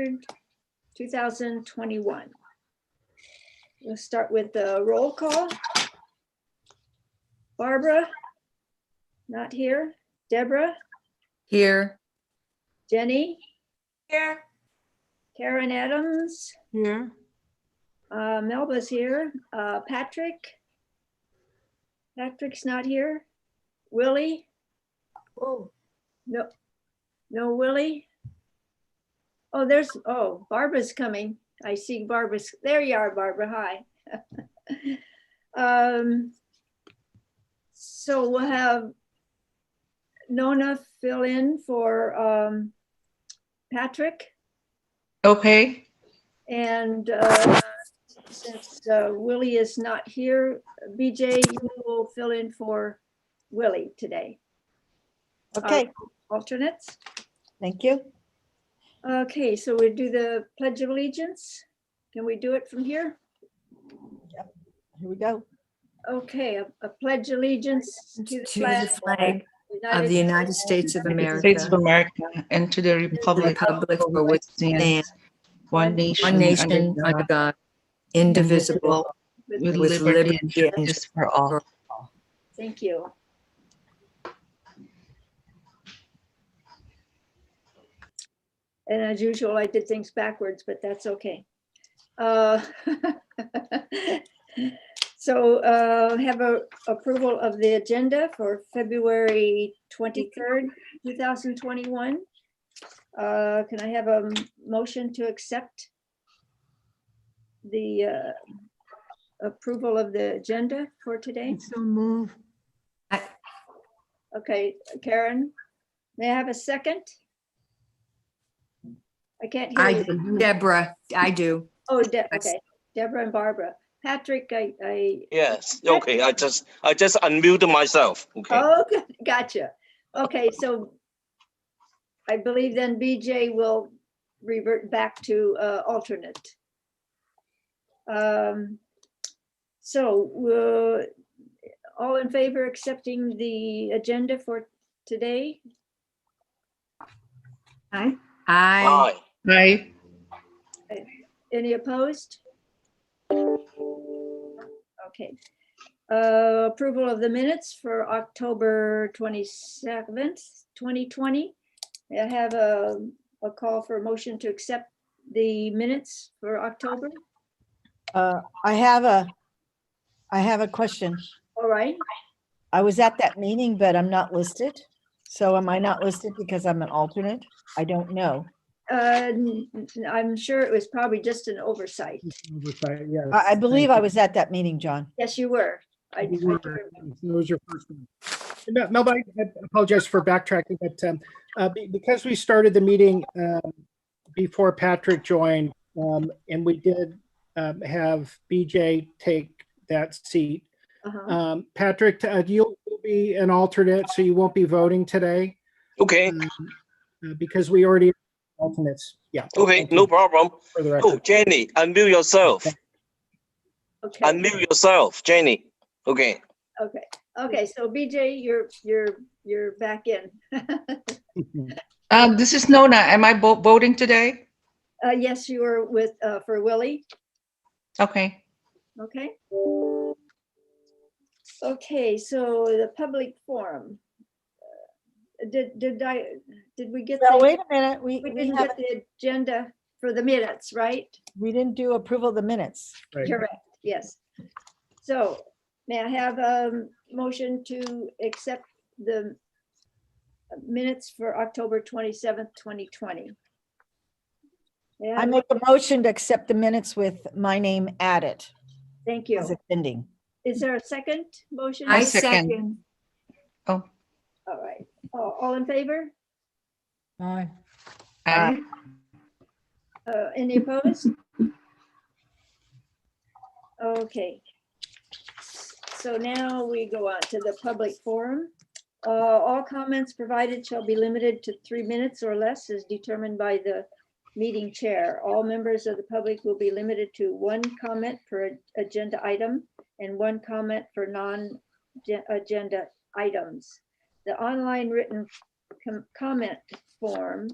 23rd, 2021. We'll start with the roll call. Barbara, not here. Deborah, Here. Jenny, Here. Karen Adams, Here. Melba's here. Patrick's not here. Willie, Oh, no Willie. Oh, Barbara's coming. I see Barbara's, there you are, Barbara, hi. So we'll have Nona fill in for Patrick. Okay. And since Willie is not here, BJ, you will fill in for Willie today. Okay, Alternates. thank you. Okay, so we do the Pledge of Allegiance. Can we do it from here? Here we go. Okay, a pledge allegiance to the To flag the flag of the United States of United States of America, America, and to the republic for which it stands, one nation, one nation, under God, indivisible, with with liberty and liberty and justice for all. Thank you. And as usual, I did things backwards, but that's okay. So have a approval of the agenda for February 23rd, 2021. Can I have a motion to accept the approval of the agenda for today? so move. Okay, Karen, may I have a second? I can't hear you. Deborah, I do. Oh, okay, Deborah and Barbara. Patrick, Yes, okay, I just unmuted myself. Okay. oh, gotcha. Okay, so I believe then BJ will revert back to alternate. So all in favor accepting the agenda for today? I, Aye. Right. Any opposed? Okay. Approval of the minutes for October 27th, 2020. May I have a call for a motion to accept the minutes for October? I have a question. All right. I was at that meeting, but I'm not listed. So am I not listed because I'm an alternate? I don't know. I'm sure it was probably just an oversight. Oversight, yes. I believe Thank I you. was at that meeting, John. Yes, you were. You were. It was your first one. No, but I apologize for backtracking, but because we started the meeting before Patrick joined, and we did have BJ take that seat. Patrick, you'll be an alternate, so you won't be voting today Okay, because we already have alternates. Yeah. okay, Thank you no problem. for the Oh, record. Jenny, unmute yourself. Okay. Unmute yourself, Jenny. Okay. Okay. So BJ, you're back in. This is Nona. Am I voting today? Yes, you were with for Willie. Okay. Okay. Okay, so the public forum. Did we get No, the, wait a minute. we didn't get the agenda for the minutes, right? We didn't do approval of the minutes. Right. Correct, yes. So may I have a motion to accept the minutes for October 27th, 2020? May I I have- make a motion to accept the minutes with my name added Thank you. as attending. Is there a second motion? I second. second. Oh, All right, all in favor? Aye. aye. Any opposed? Okay. So now we go on to the public forum. All comments provided shall be limited to 3 minutes or less as determined by the meeting chair. All members of the public will be limited to 1 comment per agenda item and 1 comment for non-agenda items. The online written comment form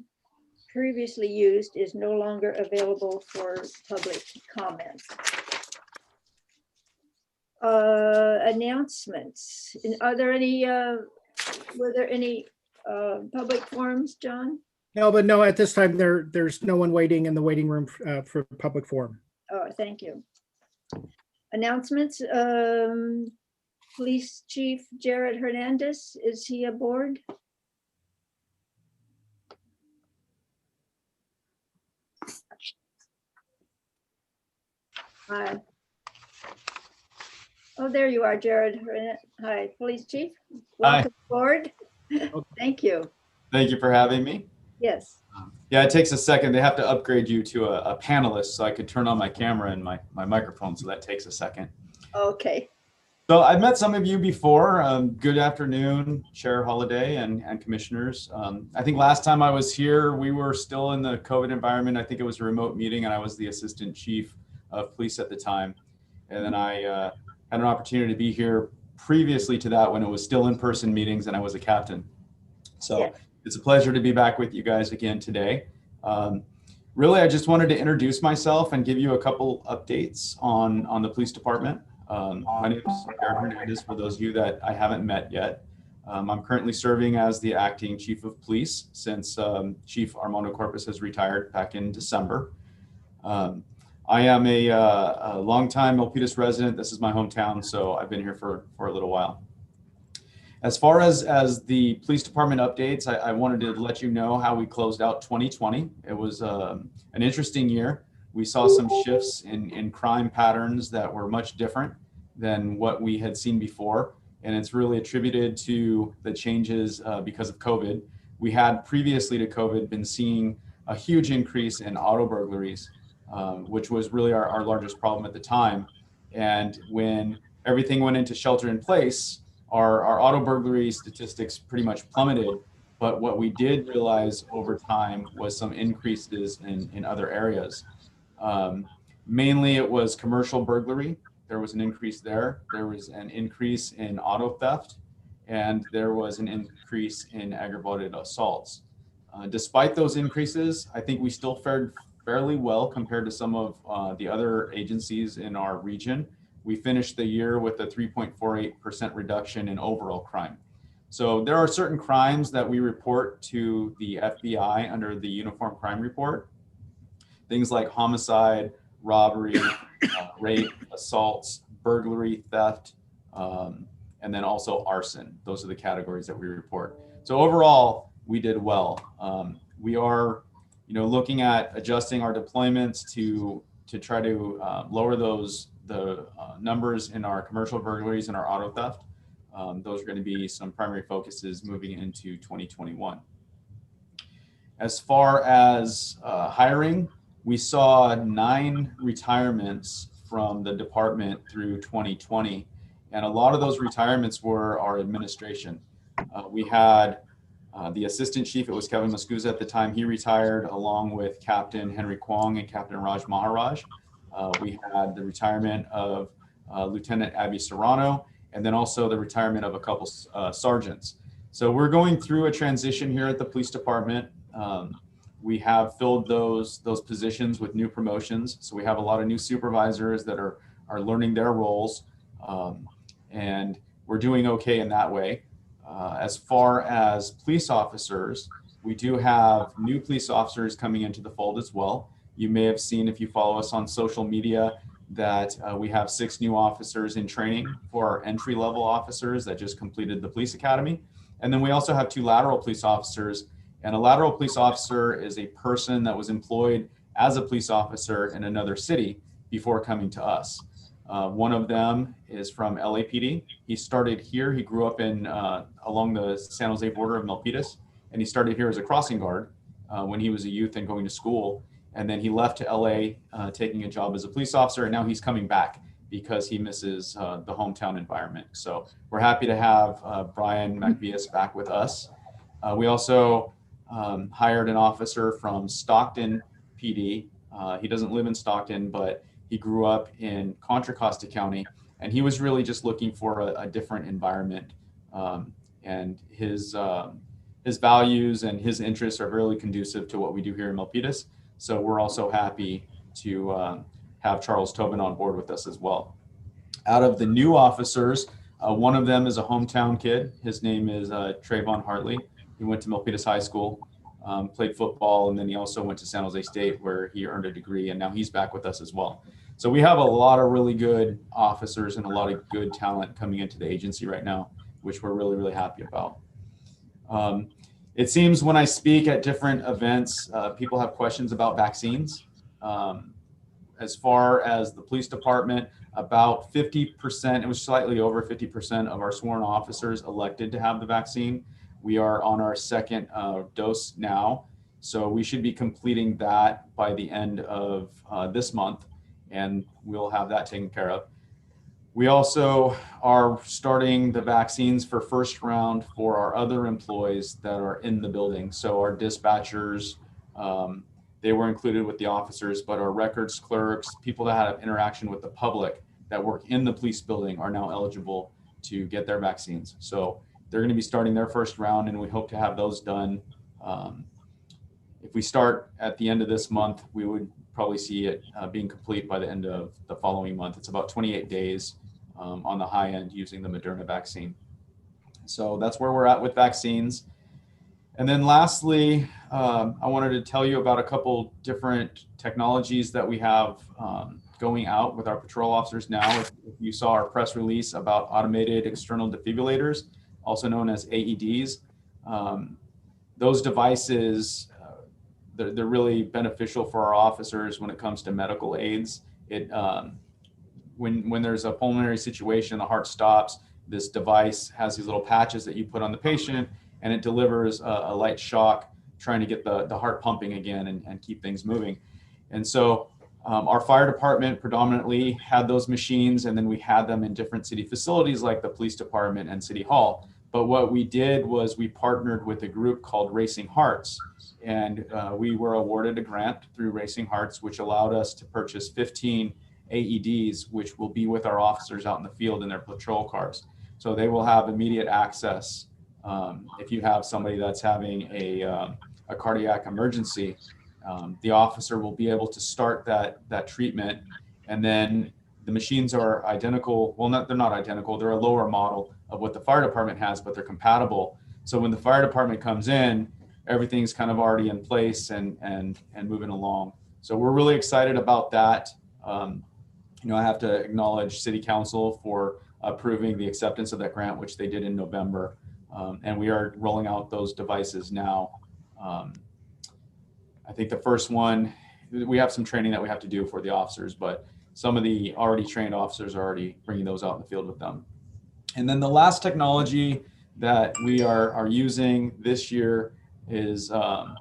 previously used is no longer available for public comment. Announcements. Are there any, were there any public forums, John? No, but no, at this time, there's no one waiting in the waiting room for public forum. Oh, thank you. Announcements. Police Chief Jared Hernandez, is he aboard? Hi. Oh, there you are, Jared. Hi, Police Chief. Welcome aboard. Thank you. Thank you for having me. Yes. Yeah, it takes a second. They have to upgrade you to a panelist so I could turn on my camera and my microphone. So that takes a second. Okay. So I've met some of you before. Good afternoon, Chair Holliday and commissioners. I think last time I was here, we were still in the COVID environment. I think it was a remote meeting and I was the assistant chief of police at the time. And then I had an opportunity to be here previously to that when it was still in-person meetings and I was a captain. So Yes. It's a pleasure to be back with you guys again today. Really, I just wanted to introduce myself and give you a couple updates on the police department. My name is Jared Hernandez, for those of you that I haven't met yet. I'm currently serving as the acting chief of police since Chief Armando Corpus has retired back in December. I am a longtime Milpitas resident. This is my hometown, so I've been here for a little while. As far as the police department updates, I wanted to let you know how we closed out 2020. It was an interesting year. We saw some shifts in crime patterns that were much different than what we had seen before. And it's really attributed to the changes because of COVID. We had previously to COVID been seeing a huge increase in auto burglaries, which was really our largest problem at the time. And when everything went into shelter in place, our auto burglary statistics pretty much plummeted. But what we did realize over time was some increases in other areas. Mainly it was commercial burglary. There was an increase there. There was an increase in auto theft, and there was an increase in aggravated assaults. Despite those increases, I think we still fared fairly well compared to some of the other agencies in our region. We finished the year with a 3.48% reduction in overall crime. So there are certain crimes that we report to the FBI under the Uniform Crime Report. Things like homicide, robbery, rape, assaults, burglary, theft, and then also arson. Those are the categories that we report. So overall, we did well. We are, looking at adjusting our deployments to try to lower the numbers in our commercial burglaries and our auto theft. Those are going to be some primary focuses moving into 2021. As far as hiring, we saw 9 retirements from the department through 2020. And a lot of those retirements were our administration. We had the assistant chief, it was Kevin Mascuza at the time, he retired along with Captain Henry Kwong and Captain Raj Maharaj. We had the retirement of Lieutenant Abby Serrano, and then also the retirement of a couple sergeants. So we're going through a transition here at the police department. We have filled those positions with new promotions. So we have a lot of new supervisors that are learning their roles, and we're doing okay in that way. As far as police officers, we do have new police officers coming into the fold as well. You may have seen, if you follow us on social media, that we have 6 new officers in training for our entry-level officers that just completed the police academy. And then we also have 2 lateral police officers. And a lateral police officer is a person that was employed as a police officer in another city before coming to us. One of them is from LAPD. He started here. He grew up in along the San Jose border of Milpitas, and he started here as a crossing guard when he was a youth and going to school. And then he left to LA, taking a job as a police officer, and now he's coming back because he misses the hometown environment. So we're happy to have Brian McVias back with us. We also hired an officer from Stockton PD. He doesn't live in Stockton, but he grew up in Contra Costa County, and he was really just looking for a different environment. And his his values and his interests are really conducive to what we do here in Milpitas. So we're also happy to have Charles Tobin on board with us as well. Out of the new officers, one of them is a hometown kid. His name is Trayvon Hartley. He went to Milpitas High School, played football, and then he also went to San Jose State where he earned a degree, and now he's back with us as well. So we have a lot of really good officers and a lot of good talent coming into the agency right now, which we're really, really happy about. It seems when I speak at different events, people have questions about vaccines. As far as the police department, about 50%, it was slightly over 50% of our sworn officers elected to have the vaccine. We are on our second dose now. So we should be completing that by the end of this month, and we'll have that taken care of. We also are starting the vaccines for first round for our other employees that are in the building. So our dispatchers, they were included with the officers, but our records clerks, people that have interaction with the public that work in the police building are now eligible to get their vaccines. So they're going to be starting their first round, and we hope to have those done. If we start at the end of this month, we would probably see it being complete by the end of the following month. It's about 28 days on the high end using the Moderna vaccine. So that's where we're at with vaccines. And then lastly, I wanted to tell you about a couple different technologies that we have going out with our patrol officers now. If you saw our press release about automated external defibrillators, also known as AEDs, those devices, they're really beneficial for our officers when it comes to medical aids. When there's a pulmonary situation, the heart stops, this device has these little patches that you put on the patient, and it delivers a light shock, trying to get the heart pumping again and keep things moving. And so our fire department predominantly had those machines, and then we had them in different city facilities like the police department and city hall. But what we did was we partnered with a group called Racing Hearts, and we were awarded a grant through Racing Hearts, which allowed us to purchase 15 AEDs, which will be with our officers out in the field in their patrol cars. So they will have immediate access. If you have somebody that's having a cardiac emergency, the officer will be able to start that treatment, and then the machines are identical. Well, they're not identical. They're a lower model of what the fire department has, but they're compatible. So when the fire department comes in, everything's kind of already in place and moving along. So we're really excited about that. I have to acknowledge City Council for approving the acceptance of that grant, which they did in November. And we are rolling out those devices now. I think the first one, we have some training that we have to do for the officers, but some of the already trained officers are already bringing those out in the field with them. And then the last technology that we are using this year is a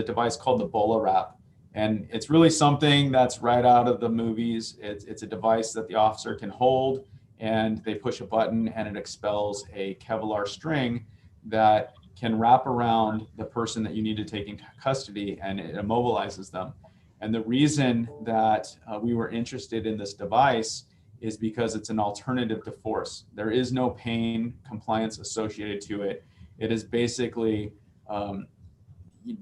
device called the Bola Wrap. And it's really something that's right out of the movies. It's a device that the officer can hold, and they push a button and it expels a Kevlar string that can wrap around the person that you need to take into custody, and it immobilizes them. And the reason that we were interested in this device is because it's an alternative to force. There is no pain compliance associated to it. It is basically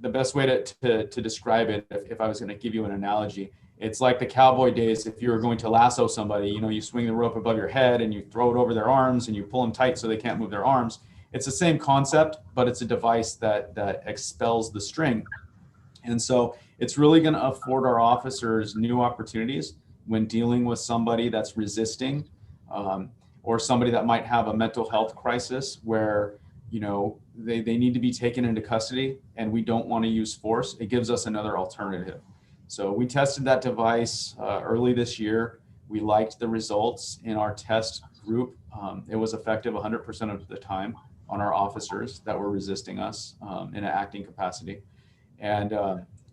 the best way to describe it, if I was going to give you an analogy, it's like the cowboy days. If you were going to lasso somebody, you swing the rope above your head and you throw it over their arms and you pull them tight so they can't move their arms. It's the same concept, but it's a device that expels the string. And so it's really going to afford our officers new opportunities when dealing with somebody that's resisting, or somebody that might have a mental health crisis where they need to be taken into custody and we don't want to use force. It gives us another alternative. So we tested that device early this year. We liked the results in our test group. It was effective 100% of the time on our officers that were resisting us in an acting capacity. And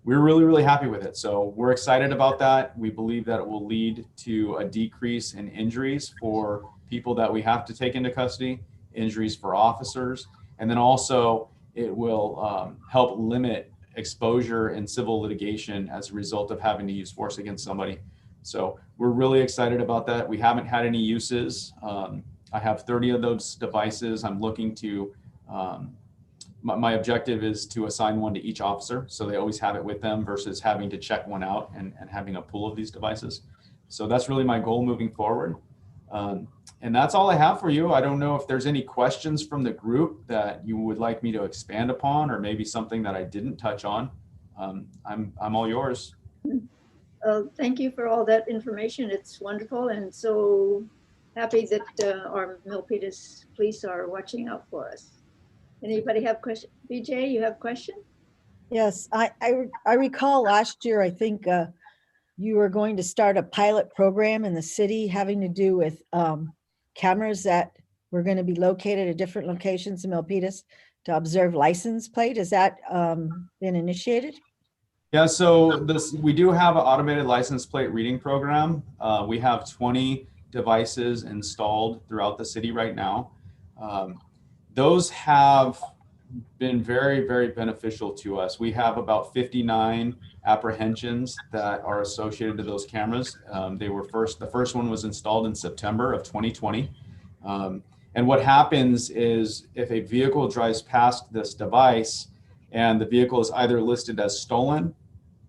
we're really, really happy with it. So we're excited about that. We believe that it will lead to a decrease in injuries for people that we have to take into custody, injuries for officers, and then also it will help limit exposure in civil litigation as a result of having to use force against somebody. So we're really excited about that. We haven't had any uses. I have 30 of those devices. I'm looking to my objective is to assign one to each officer, so they always have it with them versus having to check one out and having a pool of these devices. So that's really my goal moving forward. And that's all I have for you. I don't know if there's any questions from the group that you would like me to expand upon, or maybe something that I didn't touch on. I'm all yours. Thank you for all that information. It's wonderful, and so happy that our Milpitas police are watching out for us. Anybody have question? BJ, you have a question? Yes, I recall last year, I think you were going to start a pilot program in the city having to do with cameras that were going to be located at different locations in Milpitas to observe license plate. Has that been initiated? Yeah, so we do have an automated license plate reading program. We have 20 devices installed throughout the city right now. Those have been very, very beneficial to us. We have about 59 apprehensions that are associated to those cameras. The first one was installed in September of 2020. And what happens is if a vehicle drives past this device and the vehicle is either listed as stolen,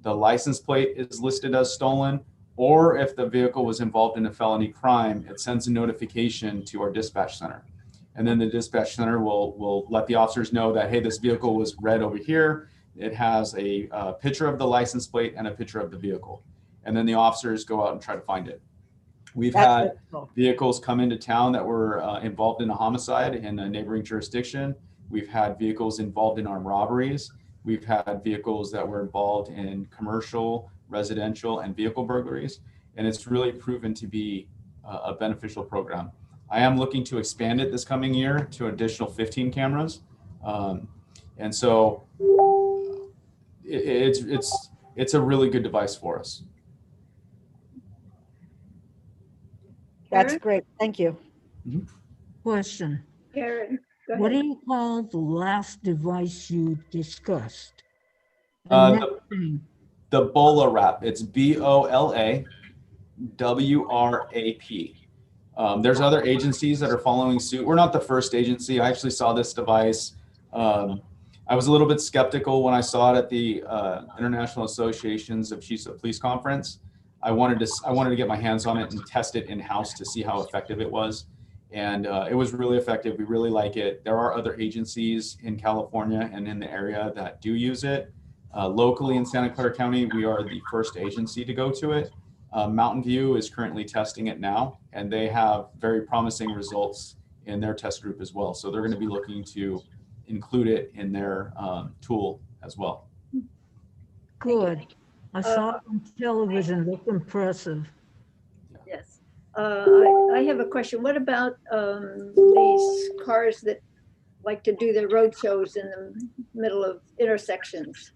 the license plate is listed as stolen, or if the vehicle was involved in a felony crime, it sends a notification to our dispatch center. And then the dispatch center will let the officers know that, hey, this vehicle was red over here. It has a picture of the license plate and a picture of the vehicle. And then the officers go out and try to find it. We've had vehicles come into town that were involved in a homicide in a neighboring jurisdiction. We've had vehicles involved in armed robberies. We've had vehicles that were involved in commercial, residential, and vehicle burglaries. And it's really proven to be a beneficial program. I am looking to expand it this coming year to an additional 15 cameras. And so it's a really good device for us. That's Karen? great. Thank you. Question. Karen, go What do ahead. you call the last device you discussed? Uh, The next thing. The Bola Wrap. It's BOLA WRAP. There's other agencies that are following suit. We're not the first agency. I actually saw this device. I was a little bit skeptical when I saw it at the International Associations of Chiefs of Police Conference. I wanted to get my hands on it and test it in-house to see how effective it was. And it was really effective. We really like it. There are other agencies in California and in the area that do use it. Locally in Santa Clara County, we are the first agency to go to it. Mountain View is currently testing it now, and they have very promising results in their test group as well. So they're going to be looking to include it in their tool as well. Good. I saw it on television. Looked impressive. Yes. I have a question. What about these cars that like to do their road shows in the middle of intersections?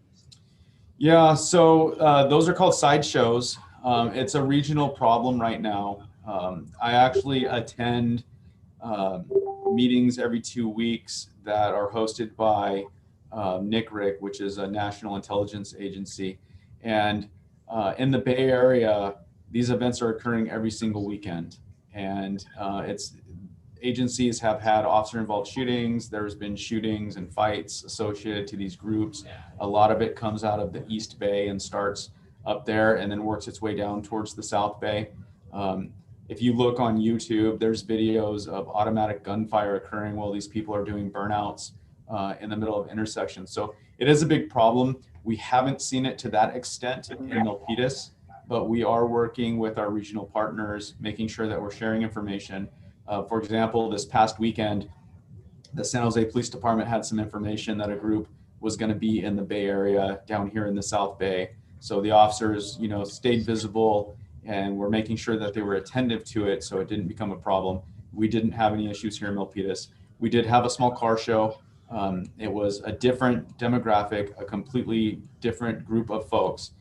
Yeah, so those are called sideshows. It's a regional problem right now. I actually attend meetings every 2 weeks that are hosted by NICRIC, which is a national intelligence agency. And in the Bay Area, these events are occurring every single weekend. And agencies have had officer-involved shootings. There's been shootings and fights associated to these groups. A lot of it comes out of the East Bay and starts up there and then works its way down towards the South Bay. If you look on YouTube, there's videos of automatic gunfire occurring while these people are doing burnouts in the middle of intersections. So it is a big problem. We haven't seen it to that extent in Milpitas, but we are working with our regional partners, making sure that we're sharing information. For example, this past weekend, the San Jose Police Department had some information that a group was going to be in the Bay Area down here in the South Bay. So the officers, stayed visible, and we're making sure that they were attentive to it so it didn't become a problem. We didn't have any issues here in Milpitas. We did have a small car show. It was a different demographic, a completely different group of folks.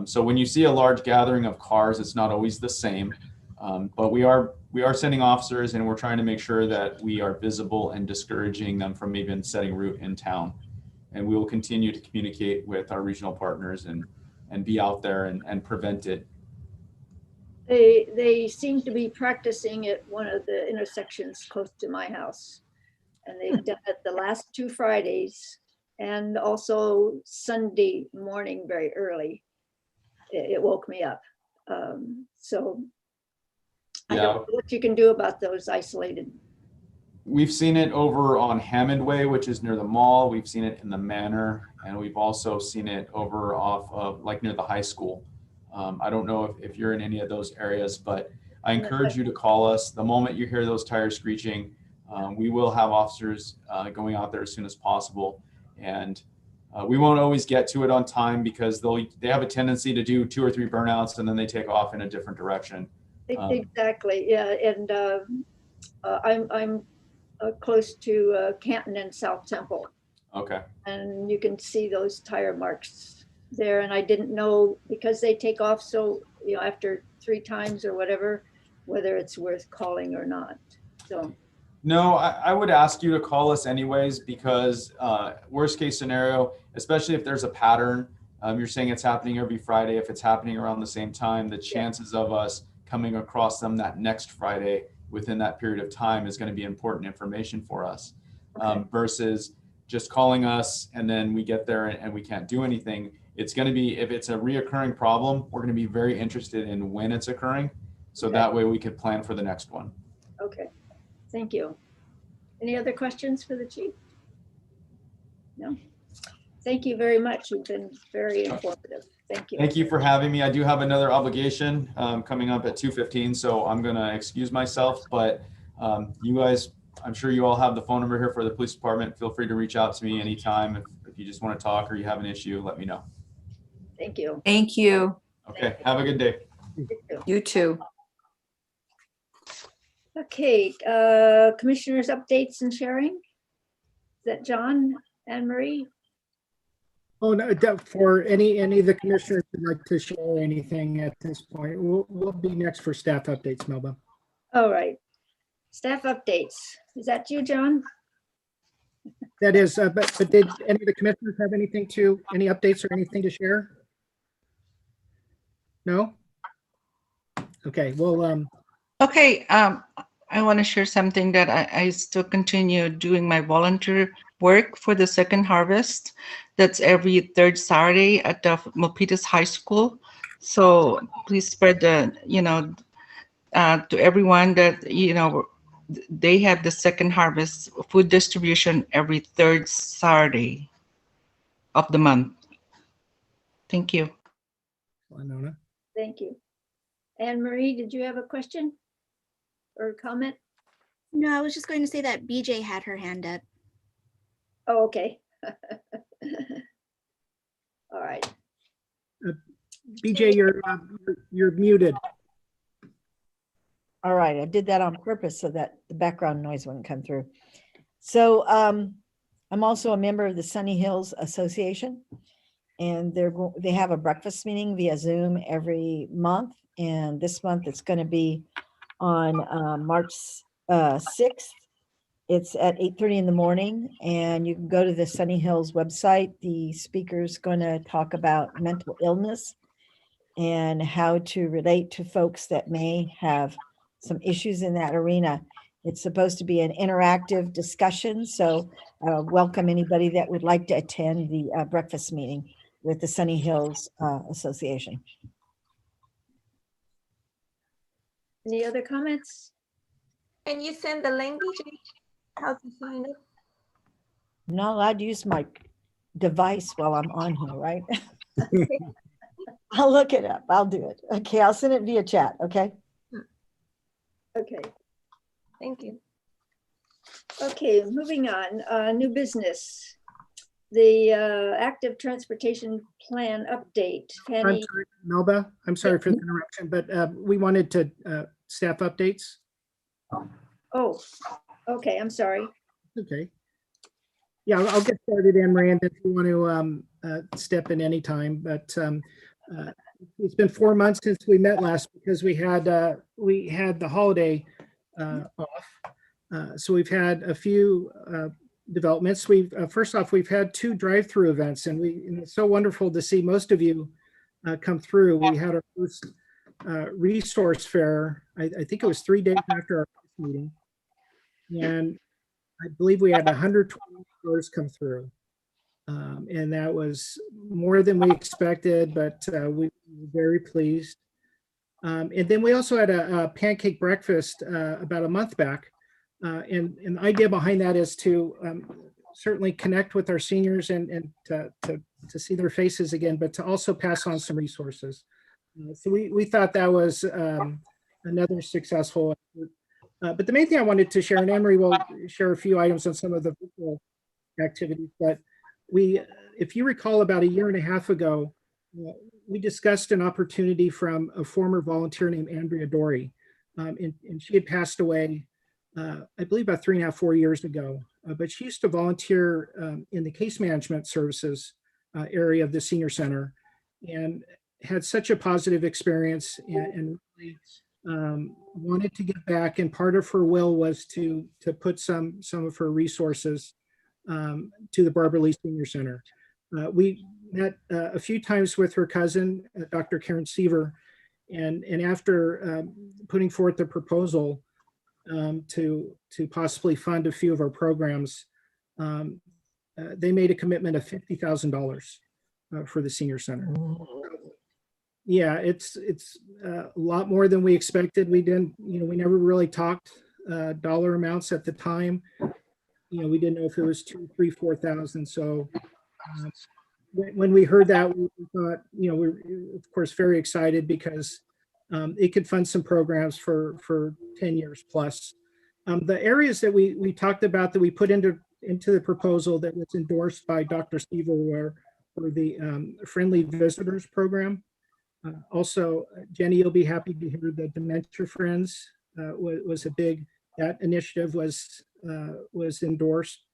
So when you see a large gathering of cars, it's not always the same. But we are sending officers, and we're trying to make sure that we are visible and discouraging them from even setting route in town. And we will continue to communicate with our regional partners and be out there and prevent it. They seem to be practicing at one of the intersections close to my house. And they've done it the last 2 Fridays. And also Sunday morning, very early, it woke me up. So I don't know what you can do about those isolated. We've seen it over on Hammond Way, which is near the mall. We've seen it in the Manor, and we've also seen it over off of like near the high school. I don't know if you're in any of those areas, but I encourage you to call us the moment you hear those tires screeching. We will have officers going out there as soon as possible, and we won't always get to it on time because they have a tendency to do 2 or 3 burnouts and then they take off in a different direction. Exactly, yeah, and I'm close to Canton and South Temple. Okay. And you can see those tire marks there. And I didn't know, because they take off so, after 3 times or whatever, whether it's worth calling or not. So. No, I would ask you to call us anyways, because worst case scenario, especially if there's a pattern, you're saying it's happening every Friday. If it's happening around the same time, the chances of us coming across them that next Friday within that period of time is going to be important information for us. Versus just calling us and then we get there and we can't do anything. It's going to be, if it's a reoccurring problem, we're going to be very interested in when it's occurring. So that way we could plan for the next one. Okay, thank you. Any other questions for the chief? No? Thank you very much. You've been very informative. Thank you. Thank you for having me. I do have another obligation coming up at 2:15, so I'm going to excuse myself, but you guys, I'm sure you all have the phone number here for the police department. Feel free to reach out to me anytime. If you just want to talk or you have an issue, let me know. Thank you. Thank you. Okay, have a good day. You too. Okay, commissioners' updates and sharing. Is that John, Anne Marie? Oh, no, for any of the commissioners who'd like to share anything at this point, we'll be next for staff updates, Melba. All right. Staff updates. Is that you, John? That is, but did any of the commissioners have any updates or anything to share? No? Okay, well, Okay, I want to share something that I still continue doing my volunteer work for the Second Harvest. That's every 3rd Saturday at the Milpitas High School. So please spread the, to everyone that, they have the Second Harvest food distribution every 3rd Saturday of the month. Thank you. Winona. Thank you. Anne Marie, did you have a question or comment? No, I was just going to say that BJ had her hand up. Oh, okay. All right. BJ, you're muted. All right, I did that on purpose so that the background noise wouldn't come through. So I'm also a member of the Sunny Hills Association, and they have a breakfast meeting via Zoom every month. And this month it's going to be on March 6th. It's at 8:30 in the morning, and you can go to the Sunny Hills website. The speaker's going to talk about mental illness and how to relate to folks that may have some issues in that arena. It's supposed to be an interactive discussion, so welcome anybody that would like to attend the breakfast meeting with the Sunny Hills Association. Any other comments? Can you send the link, BJ? How to sign up? I'm not allowed to use my device while I'm on here, right? I'll look it up. I'll do it. Okay, I'll send it via chat, okay? Okay. Thank you. Okay, moving on. New business. The active transportation plan update. I'm Penny, sorry, Melba, I'm sorry for the interruption, but we wanted to staff updates. oh, okay, I'm sorry. Okay. Yeah, I'll get started, Anne Marie, if you want to step in anytime. But it's been 4 months since we met last because we had the holiday off. So we've had a few developments. First off, we've had 2 drive-through events, and it's so wonderful to see most of you come through. We had our first resource fair. I think it was 3 days after our first meeting, and I believe we had 120 stores come through. And that was more than we expected, but we were very pleased. And then we also had a pancake breakfast about a month back. And the idea behind that is to certainly connect with our seniors and to see their faces again, but to also pass on some resources. So we thought that was another successful effort. But the main thing I wanted to share, and Emery will share a few items on some of the virtual activities, but if you recall, about a year and a half ago, we discussed an opportunity from a former volunteer named Andrea Dory, and she had passed away, I believe about 3.5, 4 years ago. But she used to volunteer in the case management services area of the senior center, and had such a positive experience, and really wanted to give back. And part of her will was to put some of her resources to the Barbara Lee Senior Center. We met a few times with her cousin, Dr. Karen Seaver, and after putting forth the proposal to possibly fund a few of our programs, they made a commitment of $50,000 for the senior center. Yeah, it's a lot more than we expected. We didn't, we never really talked dollar amounts at the time. We didn't know if it was 2, 3, 4,000. So when we heard that, we thought, we're of course very excited, because it could fund some programs for 10 years plus. The areas that we talked about, that we put into the proposal that was endorsed by Dr. Seaver, were the Friendly Visitors Program. Also, Jenny, you'll be happy to hear the Dementia Friends was a big, that initiative was endorsed.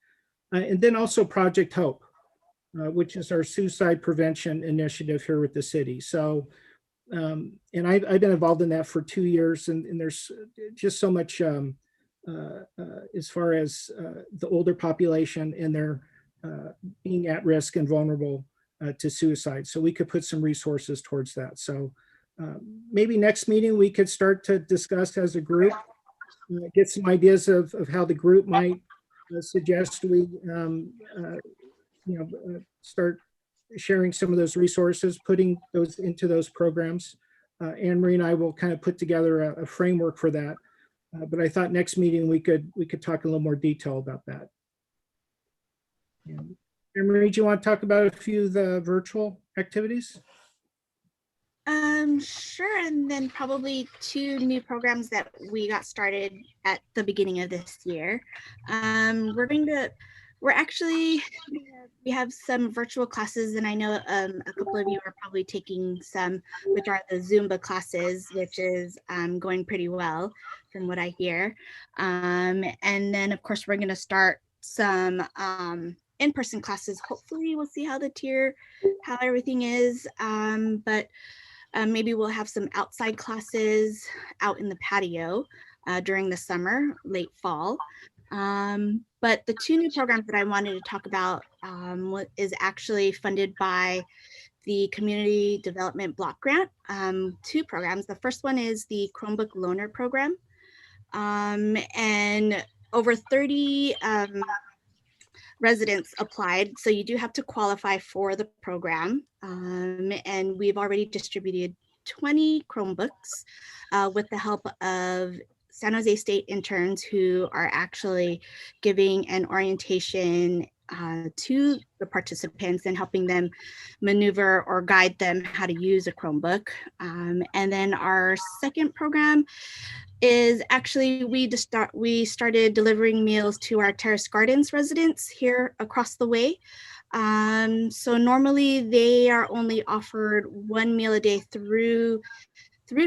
And then also Project Hope, which is our suicide prevention initiative here with the city. So, and I've been involved in that for 2 years, and there's just so much as far as the older population and their being at risk and vulnerable to suicide. So we could put some resources towards that. So maybe next meeting we could start to discuss as a group, get some ideas of how the group might suggest we start sharing some of those resources, putting those into those programs. Anne-Marie and I will kind of put together a framework for that. But I thought next meeting we could talk in a little more detail about that. Anne-Marie, do you want to talk about a few of the virtual activities? Sure. And then probably 2 new programs that we got started at the beginning of this year. We have some virtual classes, and I know a couple of you are probably taking some, which are the Zumba classes, which is going pretty well from what I hear. And then of course, we're going to start some in-person classes. Hopefully we'll see how everything is. But maybe we'll have some outside classes out in the patio during the summer, late fall. But the 2 new programs that I wanted to talk about is actually funded by the Community Development Block Grant. 2 programs. The first one is the Chromebook Loaner Program. And over 30 residents applied, so you do have to qualify for the program. And we've already distributed 20 Chromebooks with the help of San Jose State interns who are actually giving an orientation to the participants and helping them maneuver or guide them how to use a Chromebook. And then our second program is actually we started delivering meals to our Terrace Gardens residents here across the way. So normally they are only offered 1 meal a day through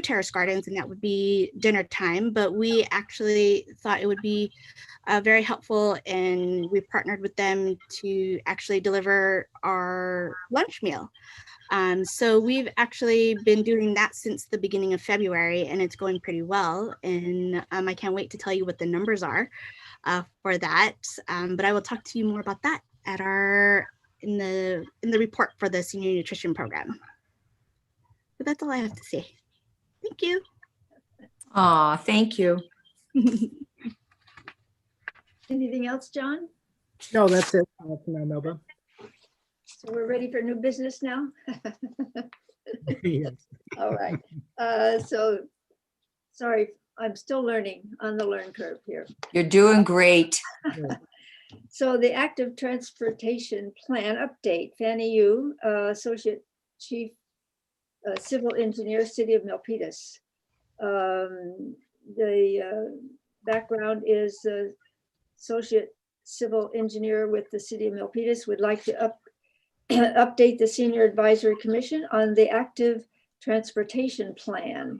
Terrace Gardens, and that would be dinner time. But we actually thought it would be very helpful, and we partnered with them to actually deliver our lunch meal. So we've actually been doing that since the beginning of February, and it's going pretty well. And I can't wait to tell you what the numbers are for that. But I will talk to you more about that at in the report for the senior nutrition program. But that's all I have to say. Thank you. Aw, thank you. Anything else, John? No, that's it for now, Melba. So we're ready for new business now? Yes. All right. So, sorry, I'm still learning on the learn curve here. You're doing great. So the active transportation plan update, Fanny Yu, Associate Chief Civil Engineer, City of Milpitas. The background is Associate Civil Engineer with the City of Milpitas would like to update the Senior Advisory Commission on the active transportation plan.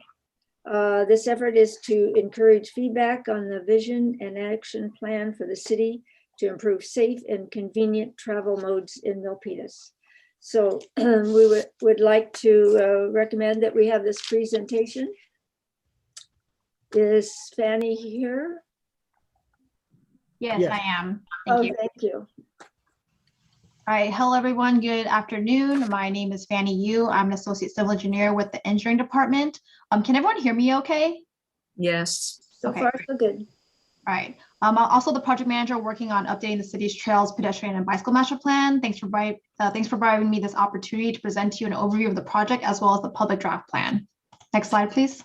This effort is to encourage feedback on the vision and action plan for the city to improve safe and convenient travel modes in Milpitas. So we would like to recommend that we have this presentation. Is Fanny here? Yes, Yes. I am. Oh, Thank you. thank you. All right. Hello, everyone. Good afternoon. My name is Fanny Yu. I'm an associate civil engineer with the engineering department. Can everyone hear me okay? Yes. So Okay. far, so good. All right. I'm also the project manager working on updating the city's trails, pedestrian, and bicycle master plan. Thanks for providing me this opportunity to present to you an overview of the project as well as the public draft plan. Next slide, please.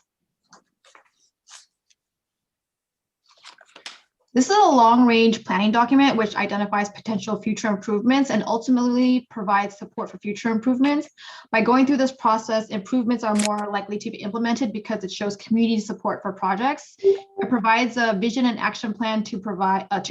This is a long-range planning document which identifies potential future improvements and ultimately provides support for future improvements. By going through this process, improvements are more likely to be implemented because it shows community support for projects. It provides a vision and action plan to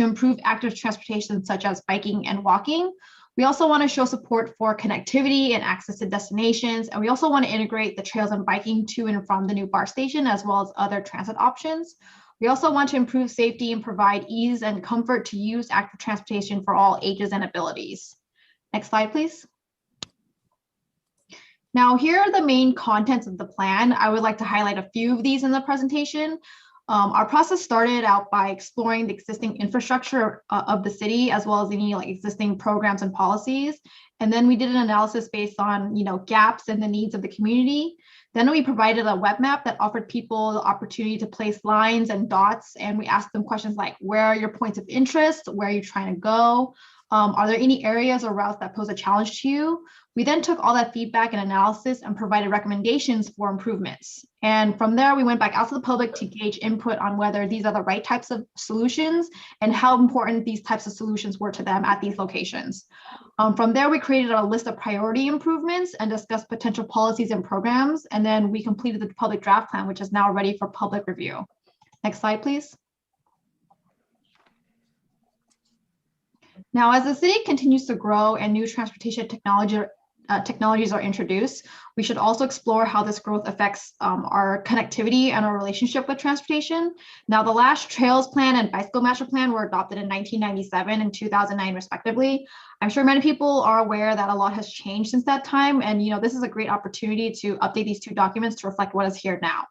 improve active transportation such as biking and walking. We also want to show support for connectivity and access to destinations. And we also want to integrate the trails and biking to and from the new BART station as well as other transit options. We also want to improve safety and provide ease and comfort to use active transportation for all ages and abilities. Next slide, please. Now, here are the main contents of the plan. I would like to highlight a few of these in the presentation. Our process started out by exploring the existing infrastructure of the city, as well as any existing programs and policies. And then we did an analysis based on gaps in the needs of the community. Then we provided a web map that offered people the opportunity to place lines and dots. And we asked them questions like, where are your points of interest? Where are you trying to go? Are there any areas or routes that pose a challenge to you? We then took all that feedback and analysis and provided recommendations for improvements. And from there, we went back out to the public to gauge input on whether these are the right types of solutions and how important these types of solutions were to them at these locations. From there, we created a list of priority improvements and discussed potential policies and programs. And then we completed the public draft plan, which is now ready for public review. Next slide, please. Now, as the city continues to grow and new transportation technologies are introduced, we should also explore how this growth affects our connectivity and our relationship with transportation. Now, the last Trails Plan and Bicycle Master Plan were adopted in 1997 and 2009, respectively. I'm sure many people are aware that a lot has changed since that time, and this is a great opportunity to update these two documents to reflect what is here now.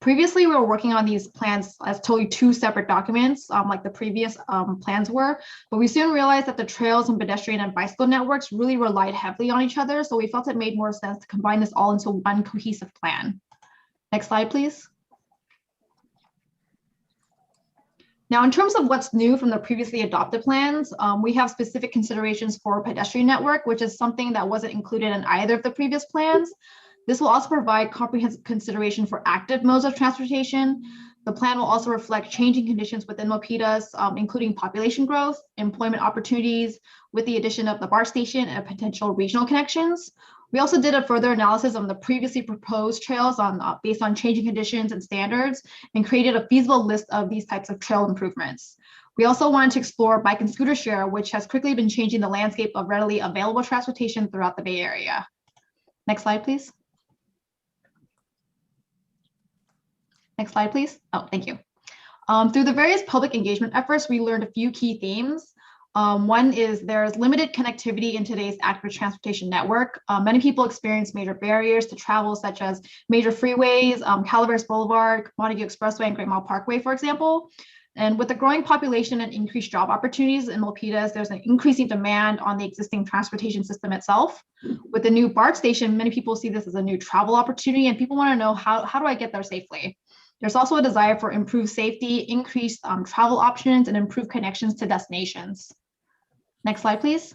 Previously, we were working on these plans as totally two separate documents, like the previous plans were, but we soon realized that the trails and pedestrian and bicycle networks really relied heavily on each other, so we felt it made more sense to combine this all into one cohesive plan. Next slide, please. Now, in terms of what's new from the previously adopted plans, we have specific considerations for pedestrian network, which is something that wasn't included in either of the previous plans. This will also provide comprehensive consideration for active modes of transportation. The plan will also reflect changing conditions within Milpitas, including population growth, employment opportunities, with the addition of the BART station and potential regional connections. We also did a further analysis on the previously proposed trails based on changing conditions and standards, and created a feasible list of these types of trail improvements. We also wanted to explore bike and scooter share, which has quickly been changing the landscape of readily available transportation throughout the Bay Area. Next slide, please. Next slide, please. Oh, thank you. Through the various public engagement efforts, we learned a few key themes. One is there's limited connectivity in today's active transportation network. Many people experience major barriers to travel, such as major freeways, Calaveras Boulevard, Montague Expressway, and Great Mile Parkway, for example. And with the growing population and increased job opportunities in Milpitas, there's an increasing demand on the existing transportation system itself. With the new BART station, many people see this as a new travel opportunity, and people want to know how do I get there safely? There's also a desire for improved safety, increased travel options, and improved connections to destinations. Next slide, please.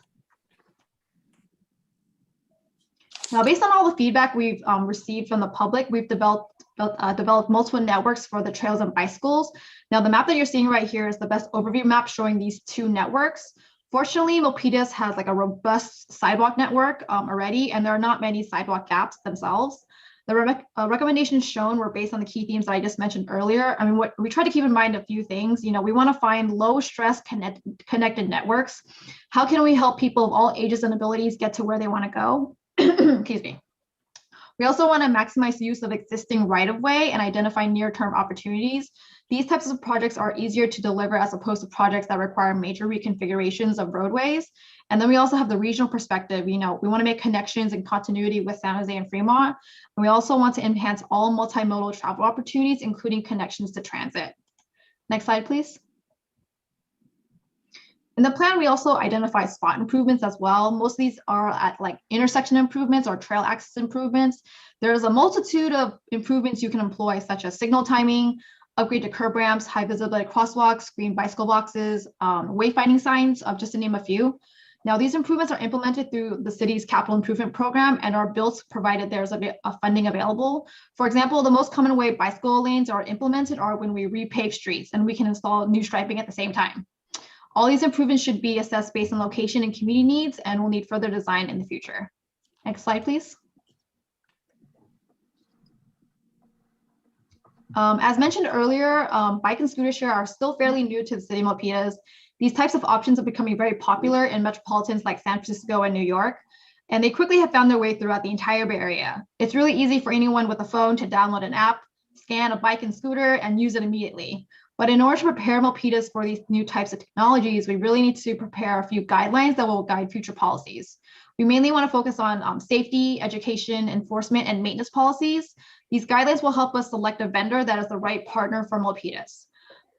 Now, based on all the feedback we've received from the public, we've developed multiple networks for the trails and bicycles. Now, the map that you're seeing right here is the best overview map showing these two networks. Fortunately, Milpitas has like a robust sidewalk network already, and there are not many sidewalk gaps themselves. The recommendations shown were based on the key themes that I just mentioned earlier. I mean, what we try to keep in mind a few things. You know, we want to find low stress connected networks. How can we help people of all ages and abilities get to where they want to go? Excuse me. We also want to maximize the use of existing right-of-way and identify near-term opportunities. These types of projects are easier to deliver as opposed to projects that require major reconfigurations of roadways. And then we also have the regional perspective. You know, we want to make connections and continuity with San Jose and Fremont. And we also want to enhance all multimodal travel opportunities, including connections to transit. Next slide, please. In the plan, we also identify spot improvements as well. Most of these are at like intersection improvements or trail access improvements. There's a multitude of improvements you can employ, such as signal timing, upgrade to curb ramps, high visibility crosswalks, green bicycle boxes, wayfinding signs, just to name a few. Now, these improvements are implemented through the city's capital improvement program and are built provided there's a funding available. For example, the most common way bicycle lanes are implemented are when we repave streets and we can install new striping at the same time. All these improvements should be assessed based on location and community needs and will need further design in the future. Next slide, please. As mentioned earlier, bike and scooter share are still fairly new to the city of Milpitas. These types of options are becoming very popular in metropolitans like San Francisco and New York, and they quickly have found their way throughout the entire Bay Area. It's really easy for anyone with a phone to download an app, scan a bike and scooter, and use it immediately. But in order to prepare Milpitas for these new types of technologies, we really need to prepare a few guidelines that will guide future policies. We mainly want to focus on safety, education, enforcement, and maintenance policies. These guidelines will help us select a vendor that is the right partner for Milpitas.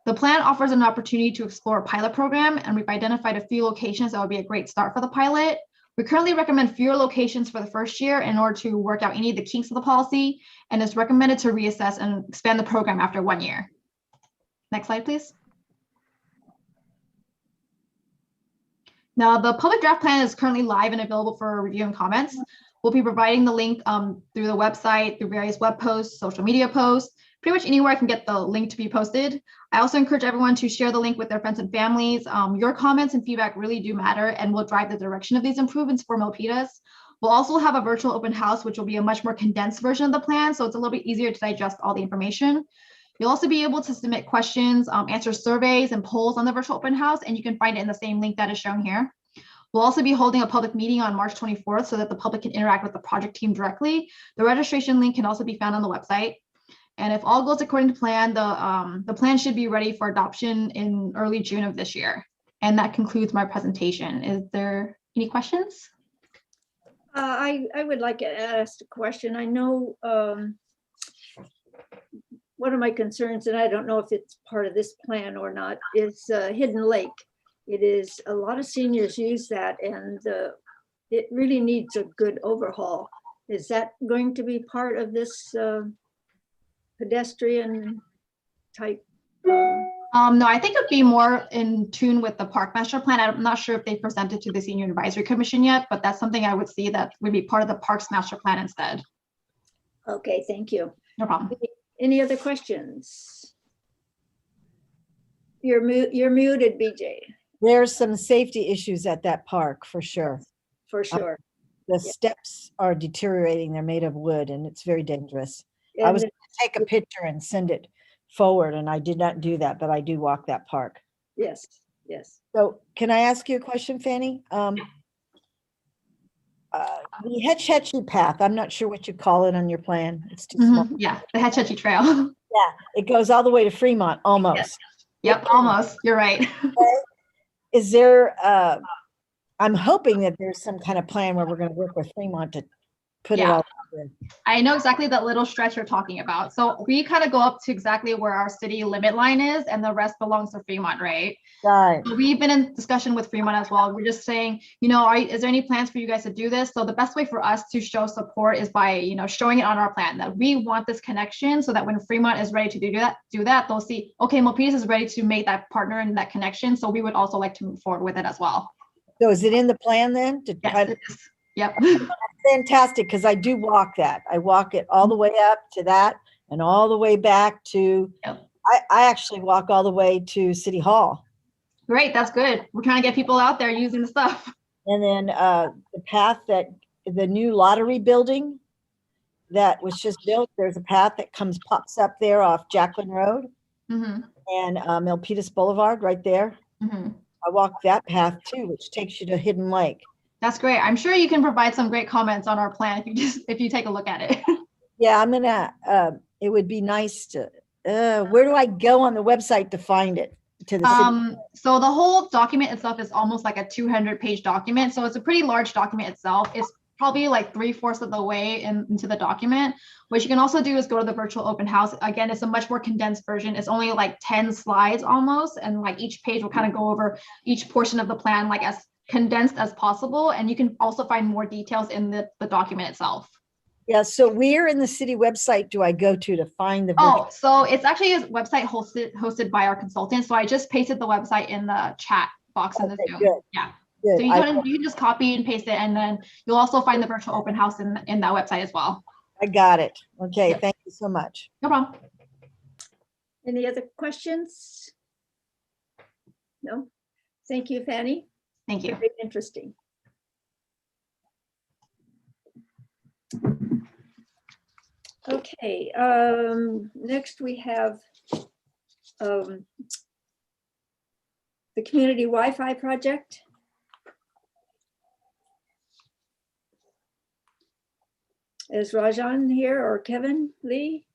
The plan offers an opportunity to explore a pilot program, and we've identified a few locations that would be a great start for the pilot. We currently recommend fewer locations for the first year in order to work out any of the kinks of the policy, and it's recommended to reassess and expand the program after 1 year. Next slide, please. Now, the public draft plan is currently live and available for review and comments. We'll be providing the link through the website, through various web posts, social media posts, pretty much anywhere I can get the link to be posted. I also encourage everyone to share the link with their friends and families. Your comments and feedback really do matter and will drive the direction of these improvements for Milpitas. We'll also have a virtual open house, which will be a much more condensed version of the plan, so it's a little bit easier to digest all the information. You'll also be able to submit questions, answer surveys and polls on the virtual open house, and you can find it in the same link that is shown here. We'll also be holding a public meeting on March 24th so that the public can interact with the project team directly. The registration link can also be found on the website. And if all goes according to plan, the plan should be ready for adoption in early June of this year. And that concludes my presentation. Is there any questions? I would like to ask a question. I know one of my concerns, and I don't know if it's part of this plan or not, is Hidden Lake. It is, a lot of seniors use that, and it really needs a good overhaul. Is that going to be part of this pedestrian type? No, I think it'd be more in tune with the park master plan. I'm not sure if they presented to the Senior Advisory Commission yet, but that's something I would see that would be part of the parks master plan instead. Okay, thank you. No problem. Any other questions? You're muted, BJ. There's some safety issues at that park for sure. For sure. The steps are deteriorating. They're made of wood and it's very dangerous. And I was going to take a picture and send it forward, and I did not do that, but I do walk that park. Yes, yes. So can I ask you a question, Fanny? The Hetch Hetchy path, I'm not sure what you call it on your plan. It's too small. Yeah, the Hetch Hetchy Trail. Yeah, it goes all the way to Fremont, almost. Yes. Yep, almost. You're right. Is there, I'm hoping that there's some kind of plan where we're going to work with Fremont to put it all together. I know exactly that little stretch you're talking about. So we kind of go up to exactly where our city limit line is, and the rest belongs to Fremont, right? Right. So we've been in discussion with Fremont as well. We're just saying, you know, is there any plans for you guys to do this? So the best way for us to show support is by, you know, showing it on our plan that we want this connection, so that when Fremont is ready to do that, they'll see, okay, Milpitas is ready to make that partner and that connection. So we would also like to move forward with it as well. So is it in the plan then? Yes, it is. Yep. Fantastic, because I do walk that. I walk it all the way up to that and all the way back to, Yep. I actually walk all the way to City Hall. Great, that's good. We're trying to get people out there using the stuff. And then the path that, the new lottery building that was just built, there's a path that pops up there off Jacqueline Road Mm-hmm. and Milpitas Boulevard right there. Mm-hmm. I walk that path too, which takes you to Hidden Lake. That's great. I'm sure you can provide some great comments on our plan if you take a look at it. Yeah, I'm gonna, it would be nice to, where do I go on the website to find it? To the city? So the whole document itself is almost like a 200-page document. So it's a pretty large document itself. It's probably like 3/4 of the way into the document. What you can also do is go to the virtual open house. Again, it's a much more condensed version. It's only like 10 slides almost. And like each page will kind of go over each portion of the plan, like as condensed as possible. And you can also find more details in the document itself. Yeah, so where in the city website do I go to find the? Oh, so it's actually a website hosted by our consultant. So I just pasted the website in the chat box in the Zoom. Good. Yeah. Good. So you can just copy and paste it, and then you'll also find the virtual open house in that website as well. I got it. Okay, Yeah. thank you so much. No problem. Any other questions? No? Thank you, Fanny. Thank you. Very interesting. Okay, next we have the community Wi-Fi project. Is Rajan here or Kevin Lee?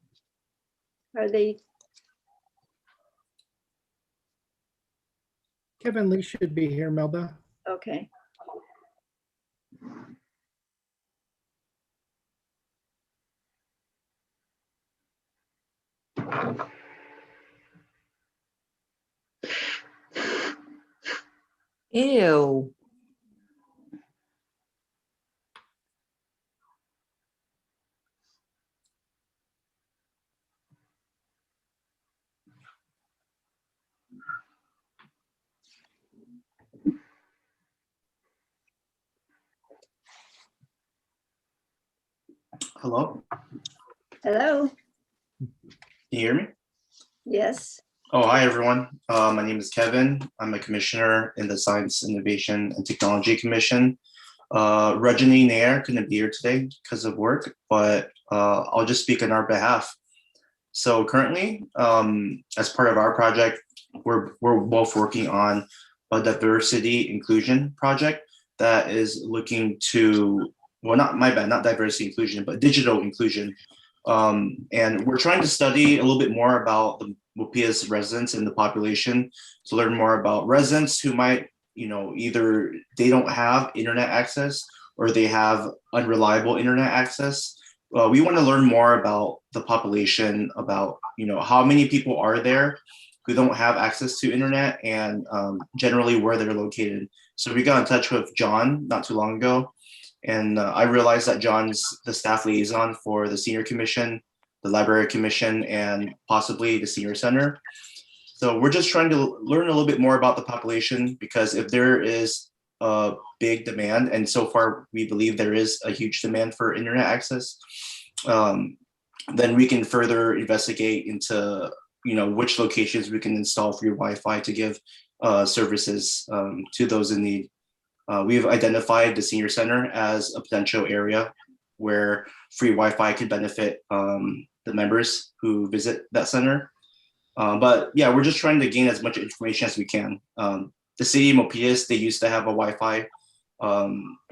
Are they? Kevin Lee should be here, Melba. Okay. Ew. Hello, Hello. can you hear me? Yes. Oh, hi, everyone. My name is Kevin. I'm a commissioner in the Science, Innovation, and Technology Commission. Rajani Nair couldn't be here today because of work, but I'll just speak on our behalf. So currently, as part of our project, we're both working on a diversity inclusion project that is looking to, well, not diversity inclusion, but digital inclusion. And we're trying to study a little bit more about the Milpitas residents and the population to learn more about residents who might, either they don't have internet access or they have unreliable internet access. We want to learn more about the population, about, how many people are there who don't have access to internet and generally where they're located. So we got in touch with John not too long ago. And I realized that John's the staff liaison for the senior commission, the library commission, and possibly the senior center. So we're just trying to learn a little bit more about the population, because if there is a big demand, and so far we believe there is a huge demand for internet access, then we can further investigate into which locations we can install free Wi-Fi to give services to those in need. We've identified the senior center as a potential area where free Wi-Fi could benefit the members who visit that center. But yeah, we're just trying to gain as much information as we can. The city of Milpitas, they used to have a Wi-Fi,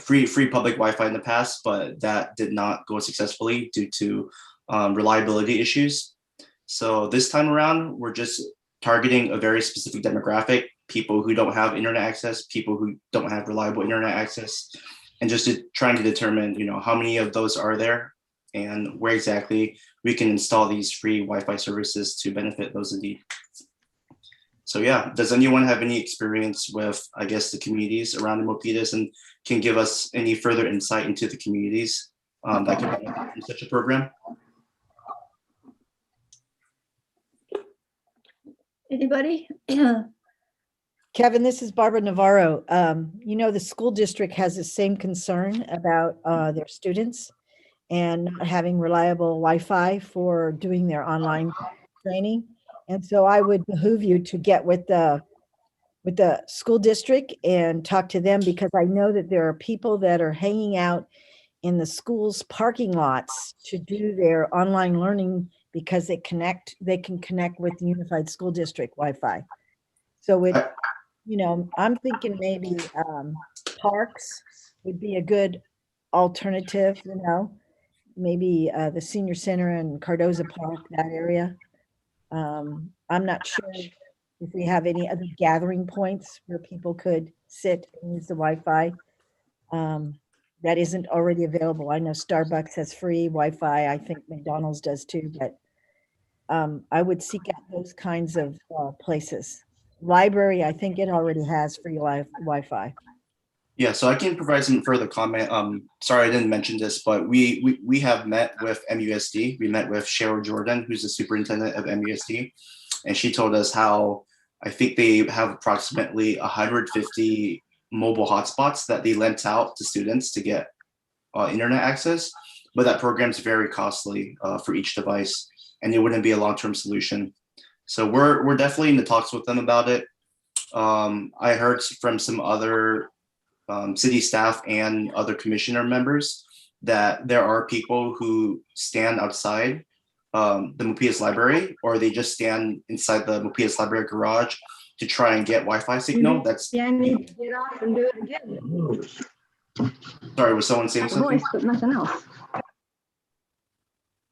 free public Wi-Fi in the past, but that did not go successfully due to reliability issues. So this time around, we're just targeting a very specific demographic: people who don't have internet access, people who don't have reliable internet access, and just trying to determine, how many of those are there and where exactly we can install these free Wi-Fi services to benefit those in need. So yeah, does anyone have any experience with, I guess, the communities around the Milpitas, and can give us any further insight into the communities that can benefit from such a program? Anybody? Kevin, this is Barbara Navarro. You know, the school district has the same concern about their students and not having reliable Wi-Fi for doing their online training. And so I would behoove you to get with the school district and talk to them, because I know that there are people that are hanging out in the school's parking lots to do their online learning because they can connect with the Unified School District Wi-Fi. So it, you know, I'm thinking maybe parks would be a good alternative, you know, maybe the senior center and Cardoza Park, that area. I'm not sure if we have any other gathering points where people could sit and use the Wi-Fi. That isn't already available. I know Starbucks has free Wi-Fi. I think McDonald's does too, but I would seek out those kinds of places. Library, I think it already has free Wi-Fi. Yeah, so I can provide some further comment. Sorry, I didn't mention this, but we have met with MUSD. We met with Cheryl Jordan, who's the superintendent of MUSD, and she told us how I think they have approximately 150 mobile hotspots that they lent out to students to get internet access, but that program is very costly for each device, and it wouldn't be a long-term solution. So we're definitely in the talks with them about it. I heard from some other city staff and other commissioner members that there are people who stand outside the Milpitas library, or they just stand inside the Milpitas library garage to try and get Wi-Fi signal. That's Yeah, I need to get off and do it again. sorry, was someone saying something? Voice, but nothing else.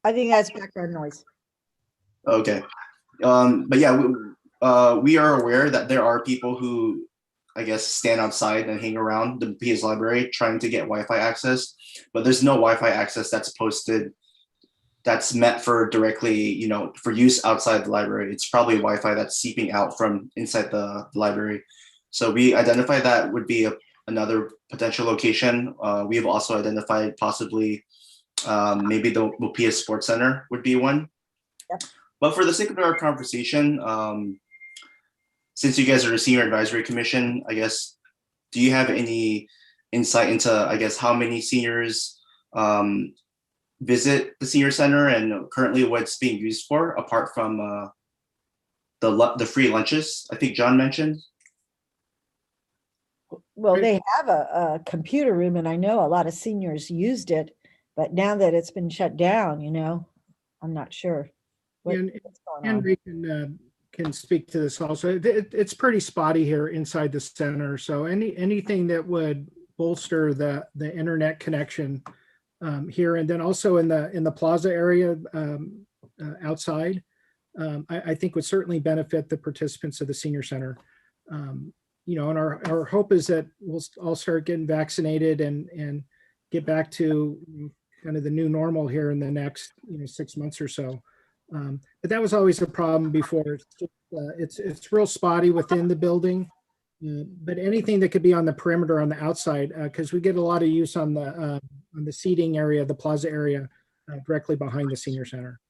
I think that's background noise. Okay, but yeah, we are aware that there are people who, I guess, stand outside and hang around the Milpitas library trying to get Wi-Fi access, but there's no Wi-Fi access that's posted that's meant for directly, you know, for use outside the library. It's probably Wi-Fi that's seeping out from inside the library. So we identified that would be another potential location. We have also identified possibly maybe the Milpitas Sports Center would be one. Yep. But for the sake of our conversation, since you guys are the Senior Advisory Commission, I guess, do you have any insight into, I guess, how many seniors visit the senior center and currently what it's being used for, apart from the free lunches I think John mentioned? Well, they have a computer room, and I know a lot of seniors used it, but now that it's been shut down, you know, I'm not sure what's going on. Henry can speak to this also. It's pretty spotty here inside the center. So anything that would bolster the internet connection here, and then also in the plaza area outside, I think would certainly benefit the participants of the senior center. You know, and our hope is that we'll all start getting vaccinated and get back to kind of the new normal here in the next 6 months or so. But that was always a problem before. It's real spotty within the building, but anything that could be on the perimeter on the outside, because we get a lot of use on the seating area, the plaza area, directly behind the senior center.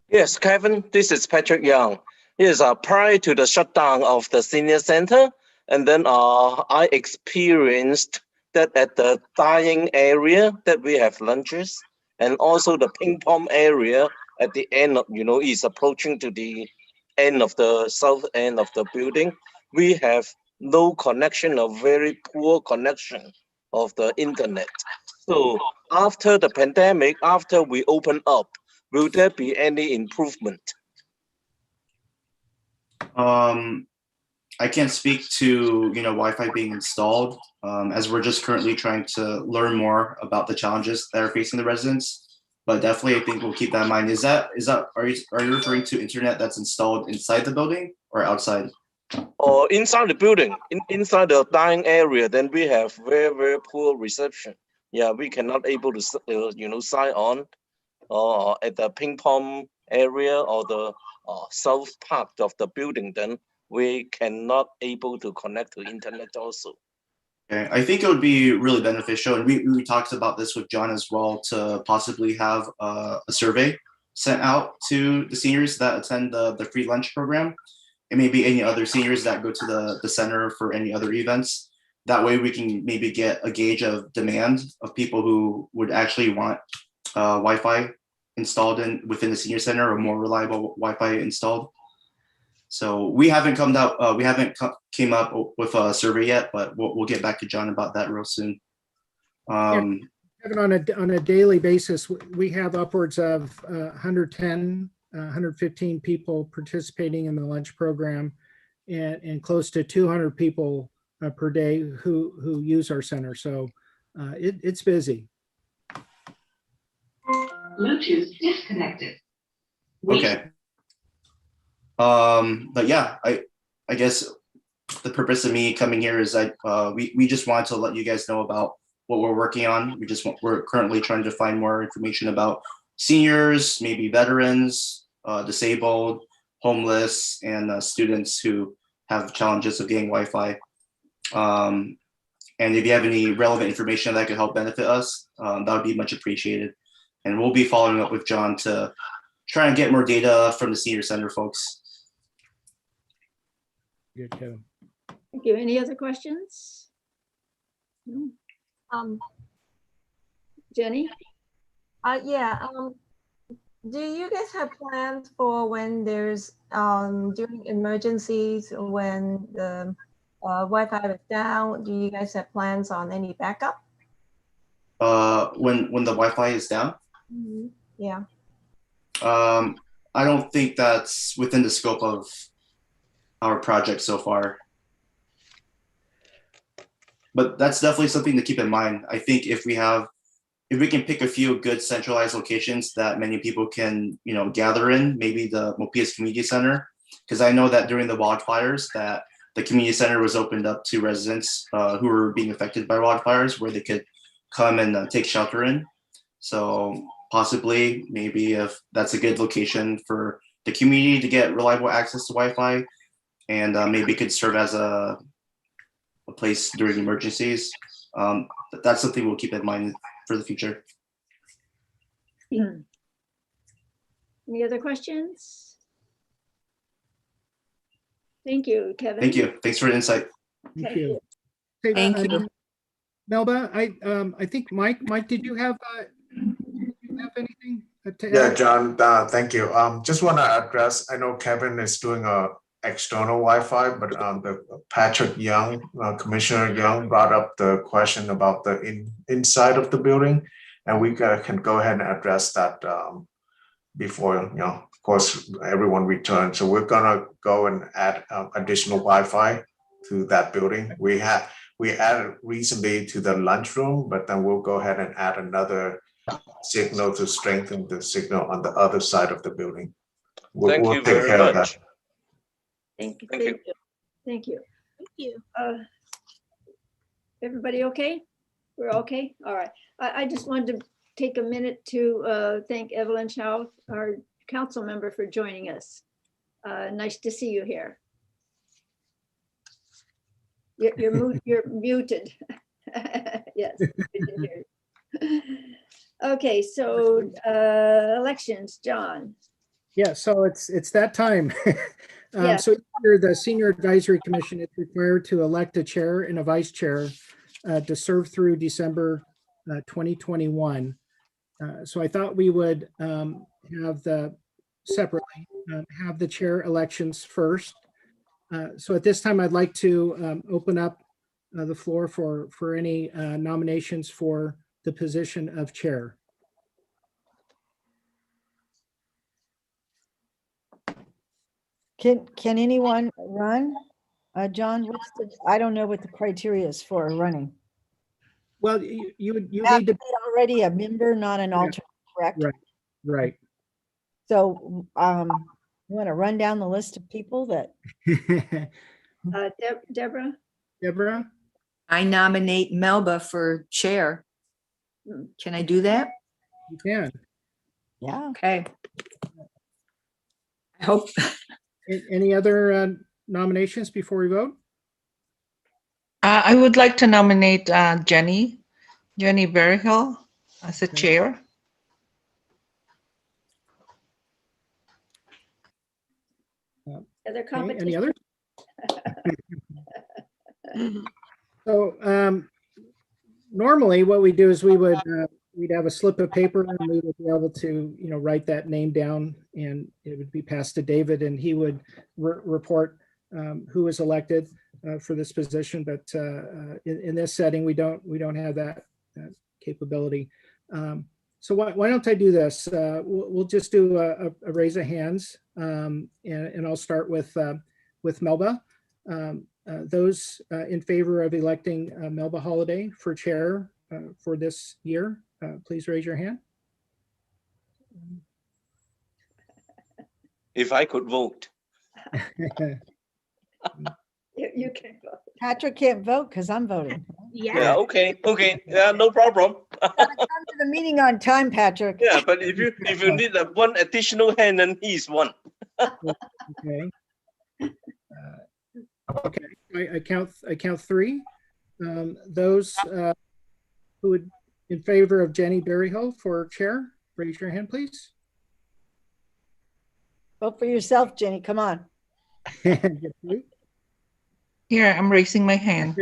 Yes, Kevin, this is Patrick Young. Yes, prior to the shutdown of the senior center, and then I experienced that at the dining area that we have lunches, and also the ping pong area at the end of, is approaching to the end of the south end of the building. We have no connection, or very poor connection of the internet. So after the pandemic, after we open up, will there be any improvement? I can't speak to Wi-Fi being installed, as we're just currently trying to learn more about the challenges that are facing the residents. But definitely, I think we'll keep that in mind. Are you referring to internet that's installed inside the building or outside? Or inside the building, inside the dining area, then we have very, very poor reception. Yeah, we cannot able to sign on at the ping pong area or the south part of the building. Then we cannot able to connect to internet also. Okay. I think it would be really beneficial, and we talked about this with John as well, to possibly have a survey sent out to the seniors that attend the free lunch program, and maybe any other seniors that go to the center for any other events. That way we can maybe get a gauge of demand of people who would actually want Wi-Fi installed within the senior center, or more reliable Wi-Fi installed. So we haven't came up with a survey yet, but we'll get back to John about that real soon. Kevin, on a daily basis, we have upwards of 110, 115 people participating in the lunch program, and close to 200 people per day who use our center. So it's busy. Bluetooth disconnected. Okay. But yeah, I guess the purpose of me coming here is we just want to let you guys know about what we're working on. We're currently trying to find more information about seniors, maybe veterans, disabled, homeless, and students who have challenges of getting Wi-Fi. And if you have any relevant information that could help benefit us, that would be much appreciated. And we'll be following up with John to try and get more data from the senior center folks. Good, Kevin. Thank you. Any other questions? No? Jenny? Yeah. Do you guys have plans for when there's during emergencies, when the Wi-Fi is down? Do you guys have plans on any backup? When the Wi-Fi is down? Mm-hmm. Yeah. I don't think that's within the scope of our project so far. But that's definitely something to keep in mind. I think if we can pick a few good centralized locations that many people can, gather in, maybe the Milpitas Community Center, because I know that during the wildfires that the community center was opened up to residents who were being affected by wildfires, where they could come and take shelter in. So possibly, maybe if that's a good location for the community to get reliable access to Wi-Fi, and maybe could serve as a place during emergencies. That's something we'll keep in mind for the future. Any other questions? Thank you, Kevin. Thank you. Thanks for the insight. Thank you. Thank you. Melba, I think Mike, did you have anything to add? Yeah, John, thank you. Just want to address, I know Kevin is doing a external Wi-Fi, but Patrick Young, Commissioner Young brought up the question about the inside of the building, and we can go ahead and address that before, of course, everyone returns. So we're gonna go and add additional Wi-Fi to that building. We added recently to the lunchroom, but then we'll go ahead and add another signal to strengthen the signal on the other side of the building. Thank We'll you take very care of much. that. Thank you. Thank you. Thank you. Thank you. Everybody okay? We're okay? All right. I just wanted to take a minute to thank Evelyn Chow, our council member, for joining us. Nice to see you here. You're muted. Yes. we can hear you. Okay, so elections, John. Yeah, so it's that time. Yeah. So here, the Senior Advisory Commission is required to elect a chair and a vice chair to serve through December 2021. So I thought we would have separately have the chair elections first. So at this time, I'd like to open up the floor for any nominations for the position of chair. Can anyone run? John, I don't know what the criteria is for running. Well, you Have need to to. be already a member, not an alternate, correct? Right. So you want to run down the list of people that? Deborah? Deborah? I nominate Melba for chair. Can I do that? You can. Yeah. Okay. I hope. Any other nominations before we vote? I would like to nominate Jenny Berryhill as a chair. Other Okay, any competition? others? So normally what we do is we'd have a slip of paper and we would be able to, write that name down, and it would be passed to David, and he would report who was elected for this position. But in this setting, we don't have that capability. So why don't I do this? We'll just do a raise of hands, and I'll start with Melba. Those in favor of electing Melba Holiday for chair for this year, please raise your hand. If I could vote. You can vote. Patrick can't vote because I'm voting. Yeah, okay, yeah, no problem. Come to the meeting on time, Patrick. Yeah, but if you need one additional hand, then he's one. Okay. Okay, I count three. Those who would in favor of Jenny Berryhill for chair, raise your hand, please. Vote for yourself, Jenny. Come on. Here, I'm raising my hand.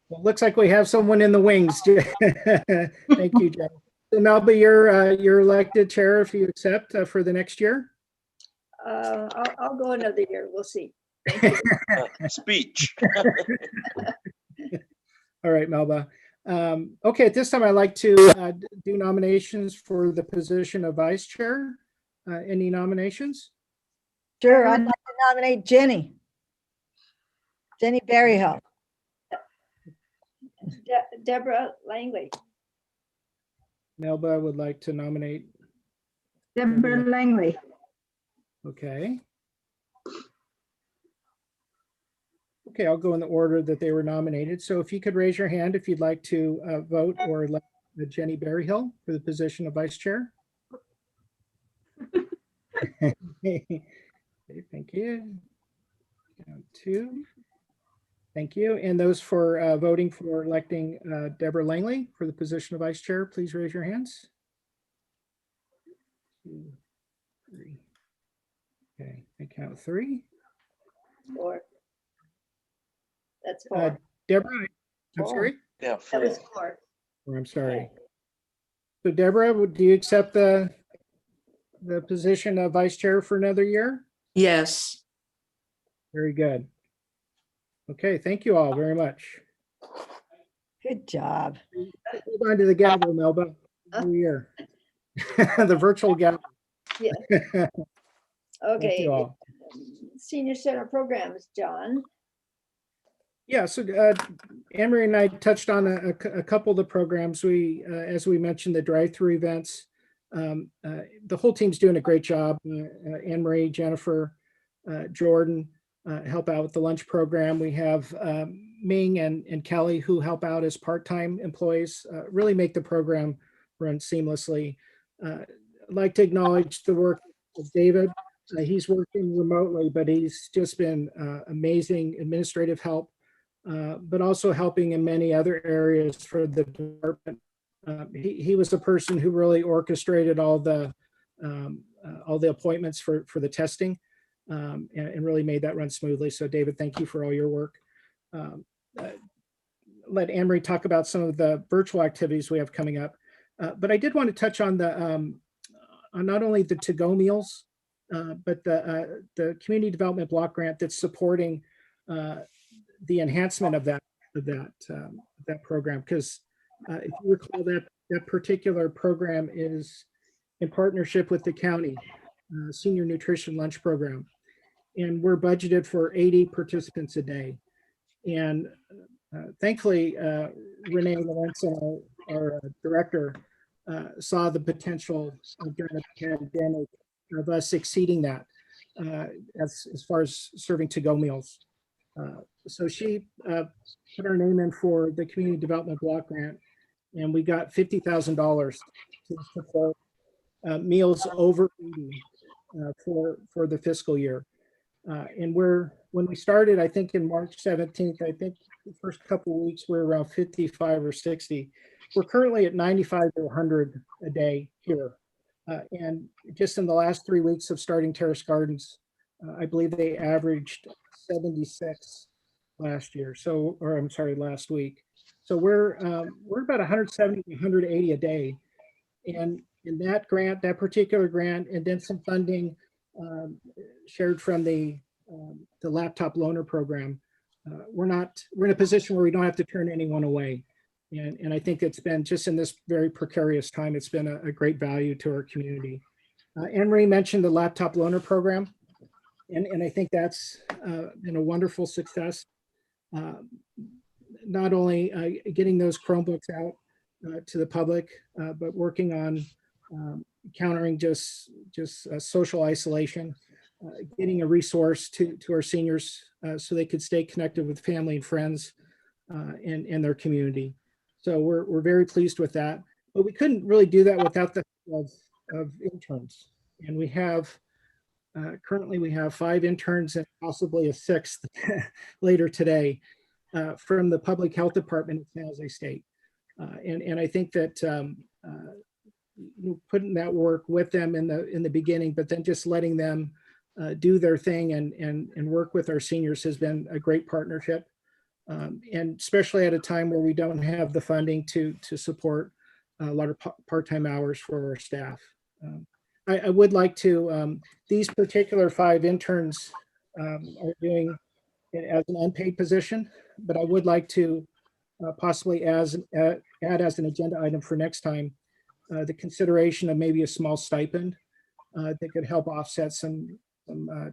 Well, looks like we have someone in the wings. Thank you, Jenny. So Melba, you're elected chair if you accept for the next year. I'll go another year. We'll see. Speech. All right, Melba. Okay, at this time, I'd like to do nominations for the position of vice chair. Any nominations? Sure, I'd like to nominate Jenny. Jenny Berryhill. Deborah Langley. Melba would like to nominate Deborah Langley. Okay. Okay, I'll go in the order that they were nominated. So if you could raise your hand if you'd like to vote or elect Jenny Berryhill for the position of vice chair. Okay, thank you. Count two. Thank you. And those for voting for electing Deborah Langley for the position of vice chair, please raise your hands. 2, 3. Okay, I count 3. 4. That's 4. Deborah, I'm 4. sorry. Yeah, That was 4. Oh, I'm sorry. So Deborah, do you accept the position of vice chair for another year? Yes. Very good. Okay, thank you all very much. Good job. Hold on to the gavel, Melba. New year. The virtual gavel. Yeah. Thank Okay. you all. Senior Center programs, John. Yeah, so Anne-Marie and I touched on a couple of the programs. As we mentioned, the drive-through events. The whole team's doing a great job. Anne-Marie, Jennifer, Jordan help out with the lunch program. We have Ming and Kelly who help out as part-time employees, really make the program run seamlessly. I'd like to acknowledge the work of David. He's working remotely, but he's just been amazing administrative help, but also helping in many other areas for the department. He was the person who really orchestrated all the appointments for the testing and really made that run smoothly. So David, thank you for all your work. Let Anne-Marie talk about some of the virtual activities we have coming up. But I did want to touch on on not only the to-go meals, but the community development block grant that's supporting the enhancement of that program. Because if you recall, that particular program is in partnership with the county senior nutrition lunch program, and we're budgeted for 80 participants a day. And thankfully, Renee Lorenzo, our director, saw the potential during the pandemic of us exceeding that as far as serving to-go meals. So she put our name in for the community development block grant, and we got $50,000 to support meals over 80 for the fiscal year. And when we started, I think in March 17th, I think the first couple of weeks we're around 55 or 60. We're currently at 95 to 100 a day here. And just in the last 3 weeks of starting Terrace Gardens, I believe they averaged 76 last year. So, or I'm sorry, last week. So we're about 170 to 180 a day. And in that grant, that particular grant, and then some funding shared from the laptop loaner program, we're in a position where we don't have to turn anyone away. And I think it's been, just in this very precarious time, it's been a great value to our community. Anne Marie mentioned the laptop loaner program, and I think that's been a wonderful success. Not only getting those Chromebooks out to the public, but working on countering just social isolation, getting a resource to our seniors so they could stay connected with family and friends and their community. So we're very pleased with that. But we couldn't really do that without the help of interns. And we have currently we have 5 interns and possibly a 6th later today from the Public Health Department in San Jose State. And I think that putting that work with them in the beginning, but then just letting them do their thing and work with our seniors has been a great partnership. And especially at a time where we don't have the funding to support a lot of part-time hours for our staff. I would like to, these particular 5 interns are doing it as an unpaid position, but I would like to possibly add as an agenda item for next time, the consideration of maybe a small stipend that could help offset some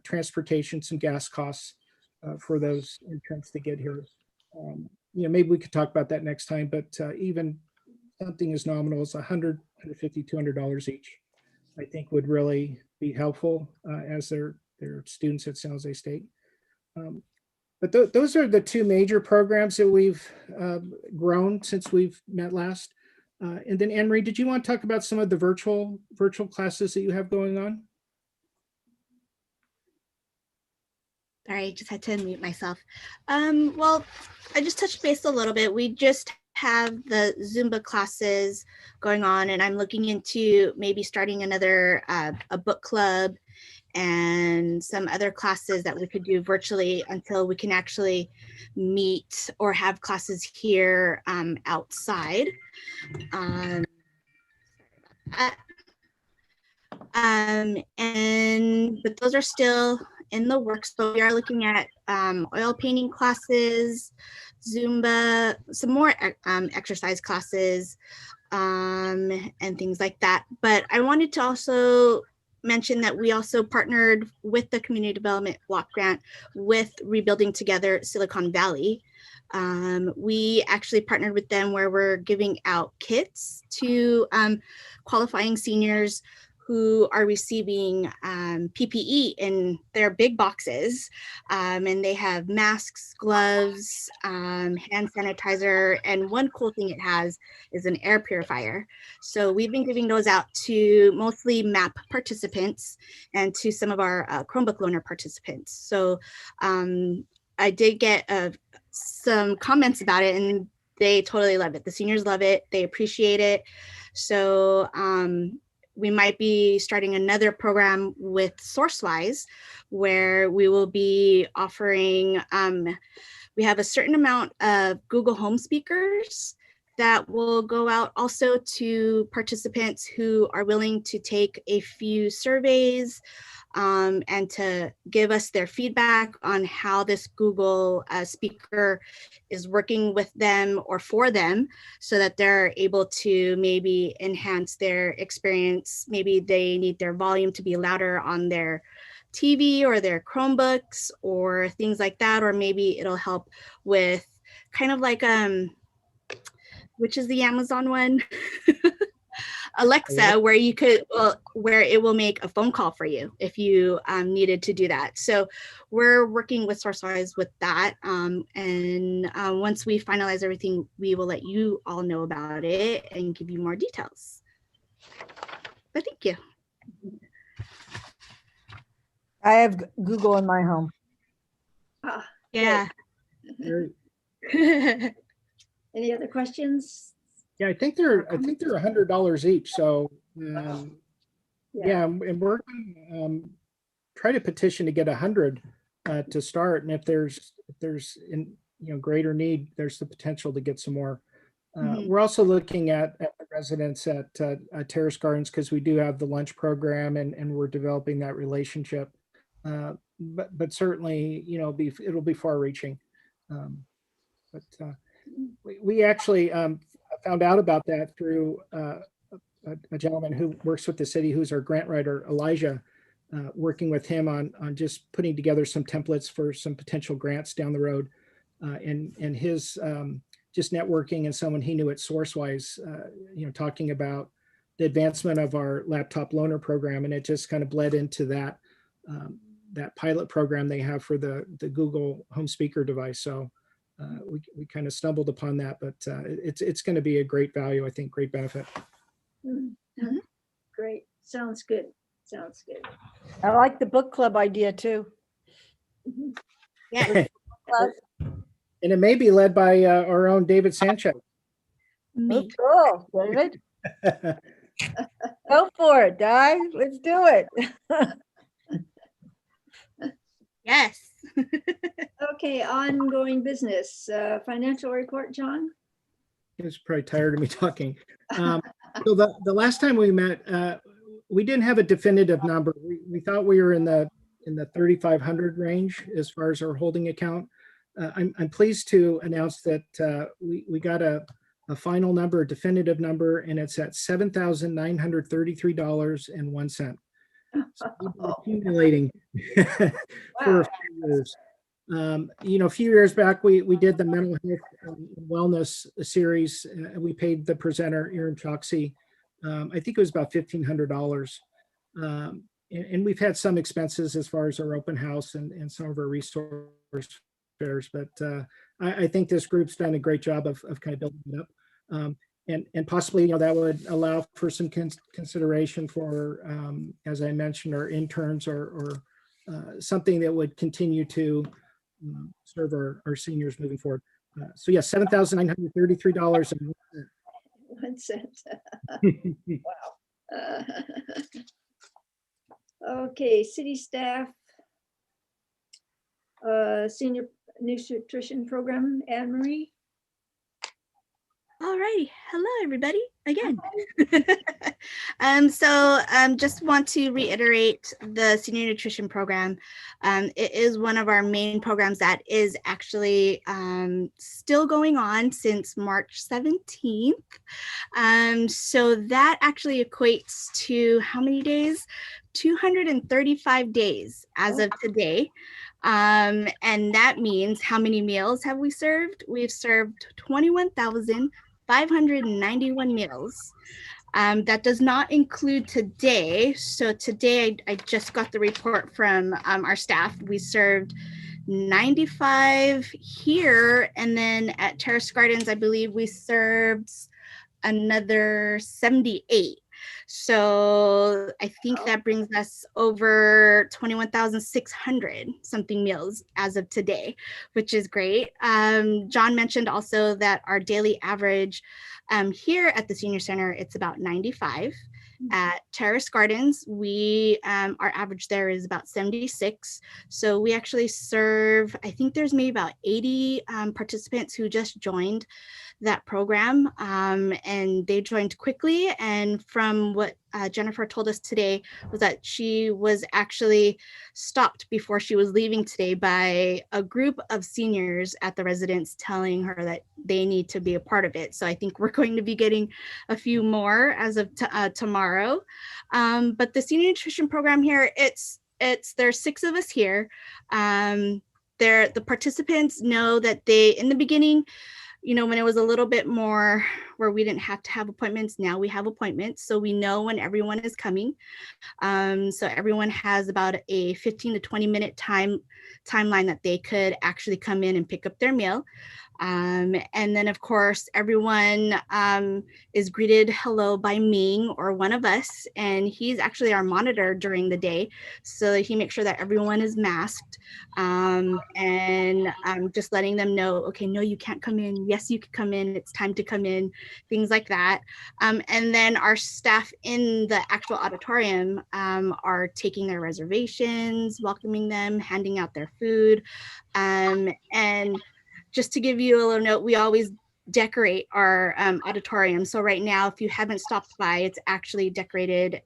transportation, some gas costs for those interns to get here. Maybe we could talk about that next time, but even something as nominal as $100, $150, $200 each, I think would really be helpful as their students at San Jose State. But those are the 2 major programs that we've grown since we've met last. And then Anne Marie, did you want to talk about some of the virtual classes that you have going on? Sorry, I just had to unmute myself. Well, I just touched base a little bit. We just have the Zumba classes going on, and I'm looking into maybe starting another a book club and some other classes that we could do virtually until we can actually meet or have classes here outside. But those are still in the works. So we are looking at oil painting classes, Zumba, some more exercise classes, and things like that. But I wanted to also mention that we also partnered with the Community Development Block Grant with Rebuilding Together Silicon Valley. We actually partnered with them where we're giving out kits to qualifying seniors who are receiving PPE in their big boxes. And they have masks, gloves, hand sanitizer, and one cool thing it has is an air purifier. So we've been giving those out to mostly MAP participants and to some of our Chromebook loaner participants. So I did get some comments about it, and they totally love it. The seniors love it. They appreciate it. So we might be starting another program with SourceWise where we will be offering, we have a certain amount of Google Home speakers that will go out also to participants who are willing to take a few surveys and to give us their feedback on how this Google speaker is working with them or for them so that they're able to maybe enhance their experience. Maybe they need their volume to be louder on their TV or their Chromebooks or things like that, or maybe it'll help with kind of like, which is the Amazon one? Alexa, where you could, where it will make a phone call for you if you needed to do that. So we're working with SourceWise with that. And once we finalize everything, we will let you all know about it and give you more details. But thank you. I have Google in my home. Yeah. Any other questions? Yeah, I think they're $100 each. So yeah, and we're try to petition to get 100 to start. And if there's greater need, there's the potential to get some more. We're also looking at the residents at Terrace Gardens because we do have the lunch program and we're developing that relationship. But certainly, it'll be far reaching. We actually found out about that through a gentleman who works with the city, who's our grant writer, Elijah, working with him on just putting together some templates for some potential grants down the road. And his just networking and someone he knew at SourceWise, talking about the advancement of our laptop loaner program. And it just kind of bled into that pilot program they have for the Google home speaker device. So we kind of stumbled upon that, but it's going to be a great value, I think, great benefit. Great. Sounds good. Sounds good. I like the book club idea too. Yeah. And it may be led by our own David Sanchez. Oh, cool, David. Go for it, Di. Let's do it. Yes. Okay, ongoing business. Financial report, John? He was probably tired of me talking. So the last time we met, we didn't have a definitive number. We thought we were in the 3,500 range as far as our holding account. I'm pleased to announce that we got a final number, a definitive number, and it's at $7,933.01. So we've been accumulating for a few years. A few years back, we did the mental health and wellness series. We paid the presenter, Erin Choksey, I think it was about $1,500. And we've had some expenses as far as our open house and some of our resource fairs, but I think this group's done a great job of kind of building it up. And possibly, that would allow for some consideration for, as I mentioned, our interns or something that would continue to serve our seniors moving forward. So yeah, $7,933.01. Wow. Okay, city staff, senior nutrition program, Anne Marie. All righty. Hello, everybody, again. Just want to reiterate the senior nutrition program. It is one of our main programs that is actually still going on since March 17th. So that actually equates to how many days? 235 days as of today. And that means how many meals have we served? We've served 21,591 meals. That does not include today. So today I just got the report from our staff. We served 95 here, and then at Terrace Gardens, I believe we served another 78. So I think that brings us over 21,600 something meals as of today, which is great. John mentioned also that our daily average here at the senior center, it's about 95. At Terrace Gardens, our average there is about 76. So we actually serve, I think there's maybe about 80 participants who just joined that program, and they joined quickly. And from what Jennifer told us today was that she was actually stopped before she was leaving today by a group of seniors at the residence telling her that they need to be a part of it. So I think we're going to be getting a few more as of tomorrow. But the senior nutrition program here, there's 6 of us here. The participants know that in the beginning, when it was a little bit more where we didn't have to have appointments, now we have appointments. So we know when everyone is coming. So everyone has about a 15 to 20 minute timeline that they could actually come in and pick up their meal. And then, of course, everyone is greeted hello by Ming or one of us, and he's actually our monitor during the day, so he makes sure that everyone is masked, and just letting them know, okay, no, you can't come in. Yes, you can come in. It's time to come in, things like that. And then our staff in the actual auditorium are taking their reservations, welcoming them, handing out their food, and just to give you a little note, we always decorate our auditorium. So right now, if you haven't stopped by, it's actually decorated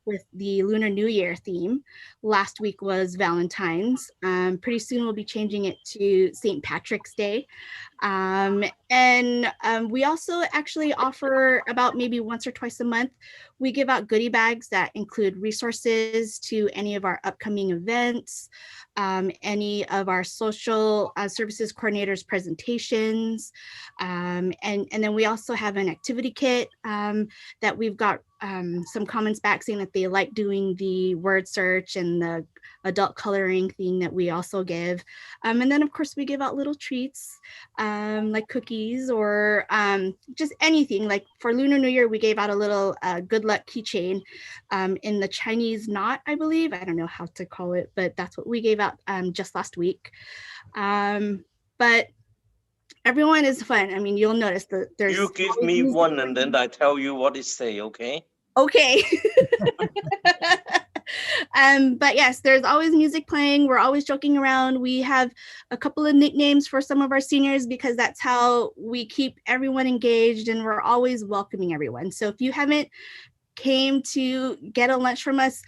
with the Lunar New Year theme. Last week was Valentine's. Pretty soon we'll be changing it to St. Patrick's Day. And we also actually offer about maybe once or twice a month, we give out goodie bags that include resources to any of our upcoming events, any of our social services coordinators presentations. And then we also have an activity kit that we've got some comments back saying that they like doing the word search and the adult coloring thing that we also give. And then of course we give out little treats like cookies or just anything. Like for Lunar New Year, we gave out a little good luck keychain in the Chinese knot, I believe. I don't know how to call it, but that's what we gave out just last week. But everyone is fun. I mean, you'll notice that there's— You give me one and then I tell you what it say, okay? Okay. But yes, there's always music playing. We're always joking around. We have a couple of nicknames for some of our seniors because that's how we keep everyone engaged, and we're always welcoming everyone. So if you haven't came to get a lunch from us,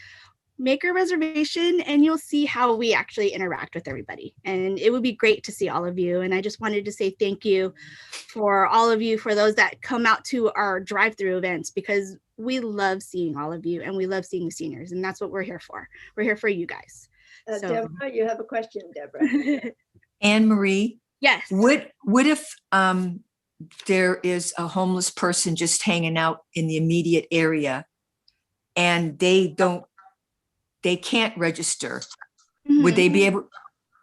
make a reservation and you'll see how we actually interact with everybody. And it would be great to see all of you. And I just wanted to say thank you for all of you, for those that come out to our drive-through events, because we love seeing all of you and we love seeing the seniors, and that's what we're here for. We're here for you guys. So, Deborah, you have a question, Deborah. Anne Marie, yes. What if there is a homeless person just hanging out in the immediate area and they can't register? Would they be able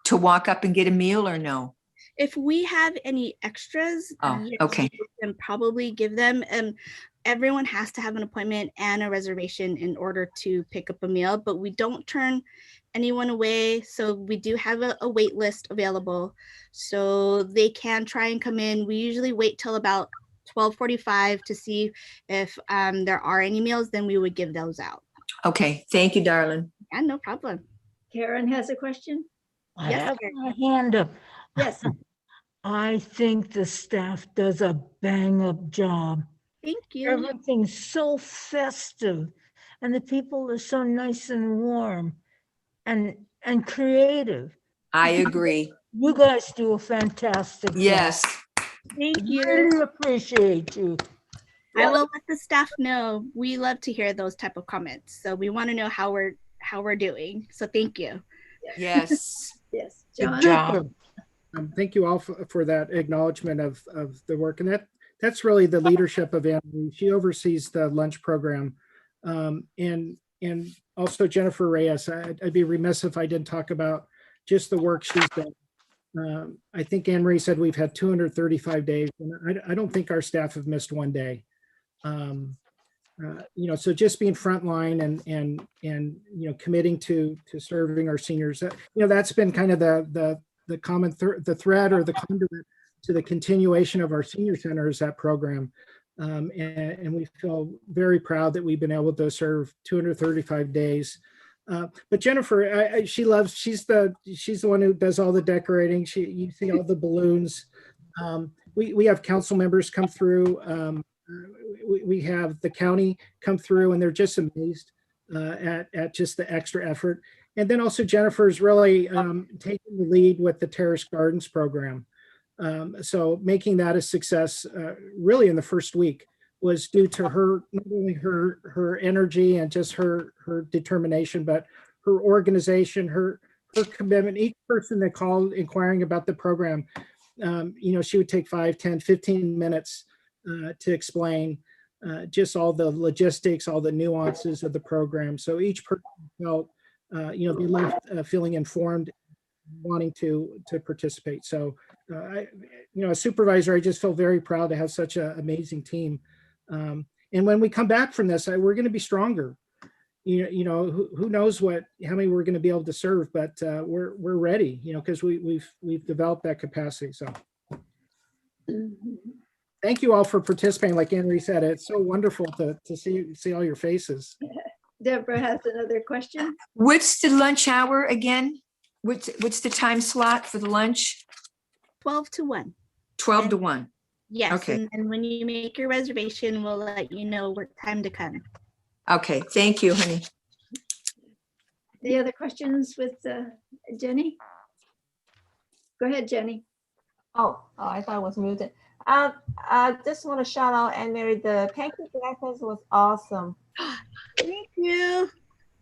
to walk up and get a meal or no? If we have any extras, yes, okay, we can probably give them. Everyone has to have an appointment and a reservation in order to pick up a meal, but we don't turn anyone away. So we do have a wait list available, so they can try and come in. We usually wait till about 12:45 to see if there are any meals, then we would give those out. Okay, thank you, darling. Yeah, no problem. Karen has a question. I Yes, have Karen. my hand up. Yes. I think the staff does a bang-up job. Thank you. Everything's so festive, and the people are so nice and warm and creative. I agree. You guys do a fantastic job. Yes. Thank you. Really appreciate you. I will let the staff know. We love to hear those type of comments. So we want to know how we're doing. So thank you. Yes. Yes. Good John? job. Thank you all for that acknowledgement of the work. And that's really the leadership of Anne Marie. She oversees the lunch program. And also Jennifer Reyes. I'd be remiss if I didn't talk about just the work she's done. I think Anne Marie said we've had 235 days, and I don't think our staff have missed one day. So just being frontline and committing to serving our seniors, that's been kind of the common thread or the conduit to the continuation of our senior centers, that program. And we feel very proud that we've been able to serve 235 days. But Jennifer, she's the one who does all the decorating. You see all the balloons. We have council members come through. We have the county come through, and they're just amazed at just the extra effort. And then also Jennifer's really taking the lead with the Terrace Gardens program. So making that a success really in the first week was due to her, not only her energy and just her determination, but her organization, her commitment. Each person that called inquiring about the program, she would take 5, 10, 15 minutes to explain just all the logistics, all the nuances of the program. So each person felt, they left feeling informed, wanting to participate. So a supervisor, I just feel very proud to have such an amazing team. And when we come back from this, we're going to be stronger. Who knows how many we're going to be able to serve, but we're ready, because we've developed that capacity. So thank you all for participating. Like Anne-Marie said, it's so wonderful to see all your faces. Deborah has another question. What's the lunch hour again? What's the time slot for the lunch? 12 to 1. 12 to 1. Yes. Okay. And when you make your reservation, we'll let you know what time to come. Okay. Thank you, honey. Any other questions with Jenny? Go ahead, Jenny. Oh, I thought it was muted. I just want to shout out, Anne-Marie, the pancake breakfast was awesome. Thank you.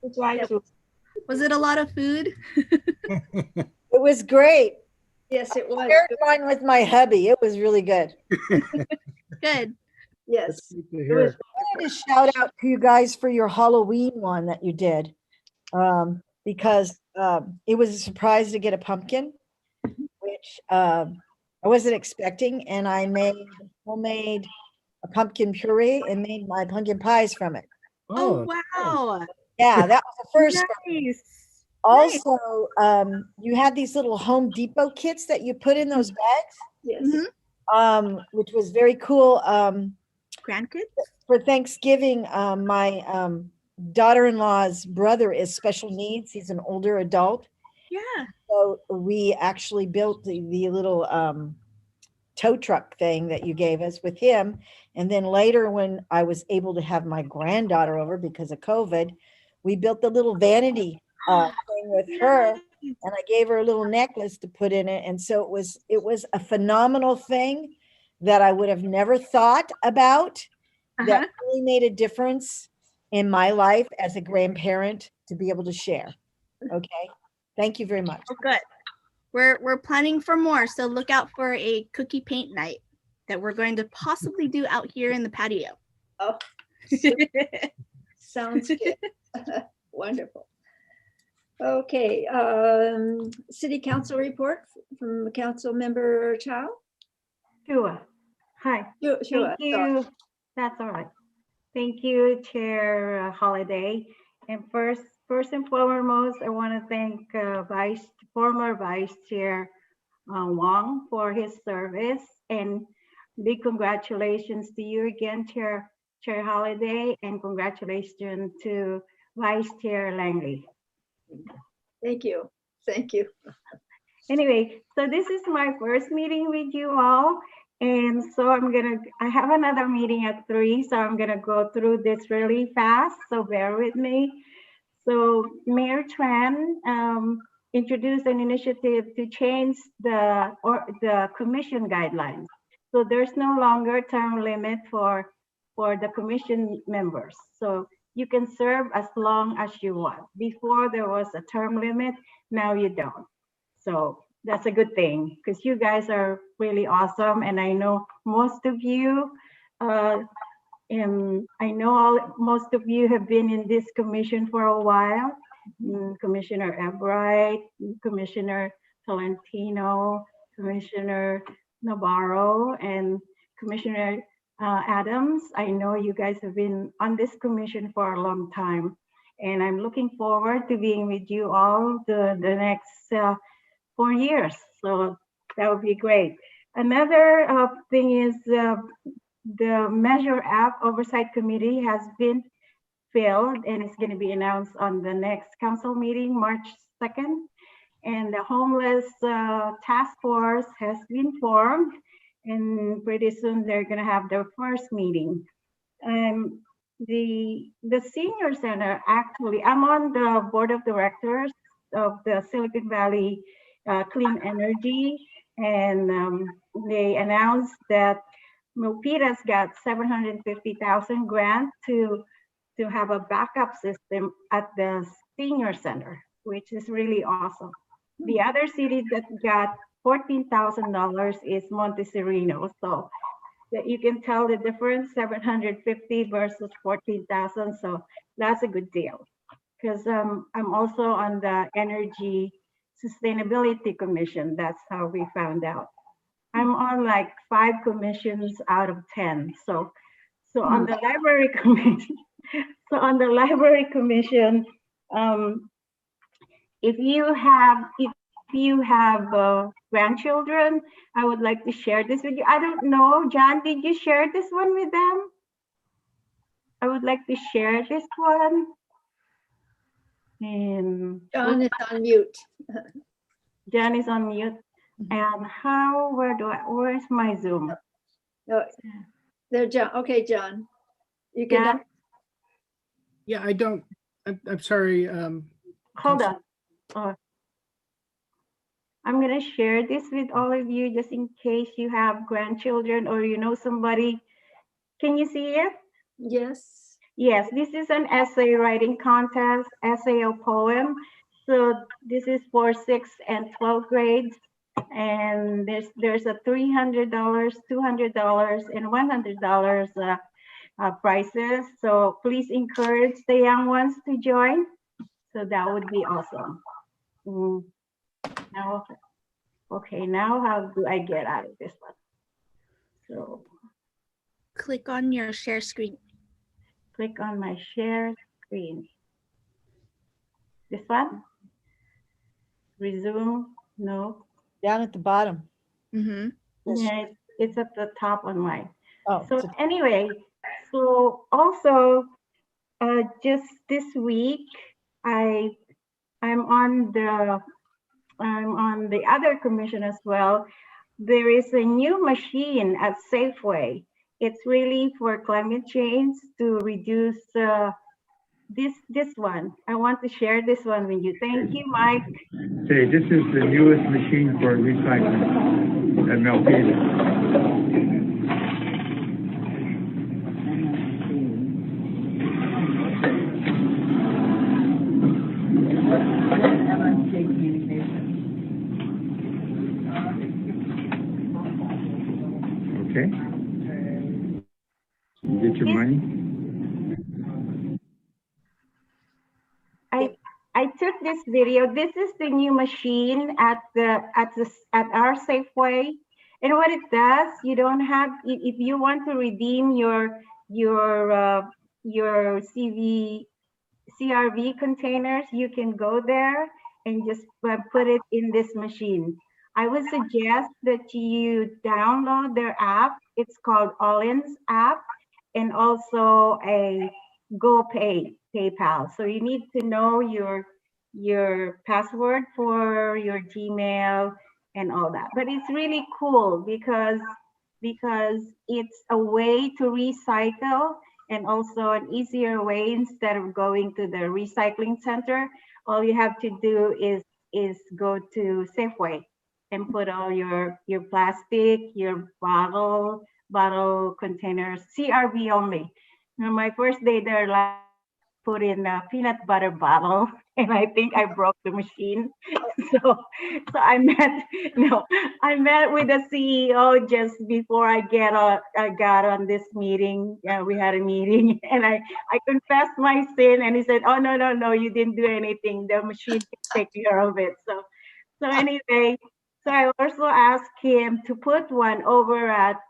Good drive through. Was it a lot of food? It was great. Yes, it was. Shared mine with my hubby. It was really good. Good. Yes. I wanted to shout out to you guys for your Halloween one that you did, because it was a surprise to get a pumpkin, which I wasn't expecting, and I made homemade a pumpkin puree and made my pumpkin pies from it. Oh, wow. Yeah, that was the first. Nice. Also, you had these little Home Depot kits that you put in those bags. Yes. Which was very cool. Grandkids? For Thanksgiving, my daughter-in-law's brother is special needs. He's an older adult. Yeah. So we actually built the little tow truck thing that you gave us with him. And then later, when I was able to have my granddaughter over because of COVID, we built the little vanity thing with her, and I gave her a little necklace to put in it. And so it was a phenomenal thing that I would have never thought about, that really made a difference in my life as a grandparent to be able to share. Okay. Thank you very much. Oh, good. We're planning for more, so look out for a cookie paint night that we're going to possibly do out here in the patio. Oh, sounds good. Wonderful. Okay, City Council report from Council Member Chow. Sure. Hi. Sure. Thank you. That's all right. Thank you, Chair Holiday. And first and foremost, I want to thank former Vice Chair Wong for his service, and big congratulations to you again, Chair Holiday, and congratulations to Vice Chair Langley. Thank you. Thank you. Anyway, so this is my first meeting with you all. And so I have another meeting at 3, so I'm gonna go through this really fast, so bear with me. So Mayor Tran introduced an initiative to change the commission guidelines. So there's no longer term limit for the commission members. So you can serve as long as you want. Before there was a term limit, now you don't. So that's a good thing, because you guys are really awesome. And I know most of you, most of you have been in this commission for a while. Commissioner Ebright, Commissioner Tolentino, Commissioner Navarro, and Commissioner Adams. I know you guys have been on this commission for a long time, and I'm looking forward to being with you all the next 4 years. So that would be great. Another thing is the Measure App Oversight Committee has been filled, and it's going to be announced on the next council meeting, March 2nd. And the Homeless Task Force has been formed, and pretty soon they're going to have their first meeting. The Senior Center, actually, I'm on the board of directors of the Silicon Valley Clean Energy, and they announced that Milpitas got $750,000 grant to have a backup system at the Senior Center, which is really awesome. The other city that got $14,000 is Montecirino. So that you can tell the difference, 750 versus 14,000. So that's a good deal. Because I'm also on the Energy Sustainability Commission. That's how we found out. I'm on like 5 commissions out of 10. So on the library commission, if you have grandchildren, I would like to share this with you. I don't know, John, did you share this one with them? I would like to share this one. And John is on mute. John is on mute. And where's my Zoom? No, there, John. Okay, John. You can. John? Yeah, I'm sorry. Hold on. I'm going to share this with all of you just in case you have grandchildren or you know somebody. Can you see it? Yes. Yes, this is an essay writing contest, essay or poem. So this is for 6th and 12th grades. And there's a $300, $200, and $100 prizes. So please encourage the young ones to join. So that would be awesome. Now, okay, now how do I get out of this one? So Click on your share screen. Click on my share screen. This one? Resume? No. Down at the bottom. Yeah, it's at the top on mine. Oh, so anyway, so also just this week, I'm on the other commission as well. There is a new machine at Safeway. It's really for climate change to reduce this one. I want to share this one with you. Thank you, Mike. Say, this is the newest machine for recycling at Milpitas. Okay. You get your money. I took this video. This is the new machine at our Safeway, and what it does, you don't have, if you want to redeem your CRV containers, you can go there and just put it in this machine. I would suggest that you download their app. It's called All-In's app, and also a PayPal. So you need to know your password for your Gmail and all that. But it's really cool because it's a way to recycle, and also an easier way. Instead of going to the recycling center, all you have to do is go to Safeway and put all your plastic, your bottle containers, CRV only. Now, my first day there, like, put in a peanut butter bottle, and I think I broke the machine. So I met with the CEO just before I got on this meeting. We had a meeting, and I confessed my sin, and he said, "Oh, no, you didn't do anything. The machine can take care of it." So anyway, so I also asked him to put one over at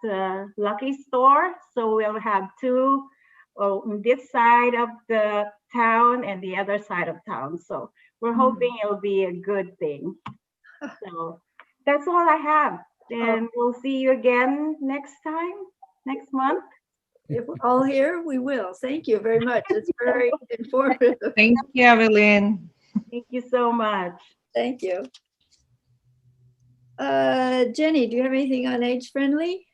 Lucky Store, so we'll have 2. On this side of the town and the other side of town. So we're hoping it'll be a good thing. So that's all I have. And we'll see you again next month. If we're all here, we will. Thank you very much. It's very informative. Thank you, Evelyn. Thank you so much. Thank you. Jenny, do you have anything on age friendly?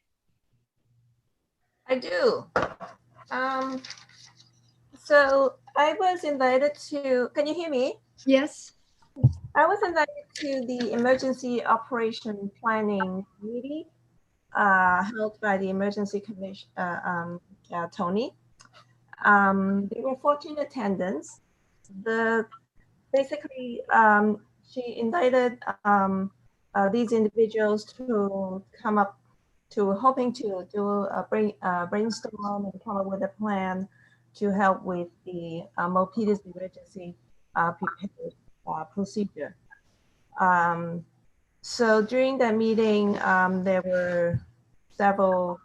I do. So I was invited to, can you hear me? Yes. I was invited to the emergency operation planning meeting held by the emergency commission, Tony. There were 14 attendants. Basically, she invited these individuals to come up to hoping to do a brainstorm and come up with a plan to help with the Milpitas emergency prepared procedure. So during that meeting, there were several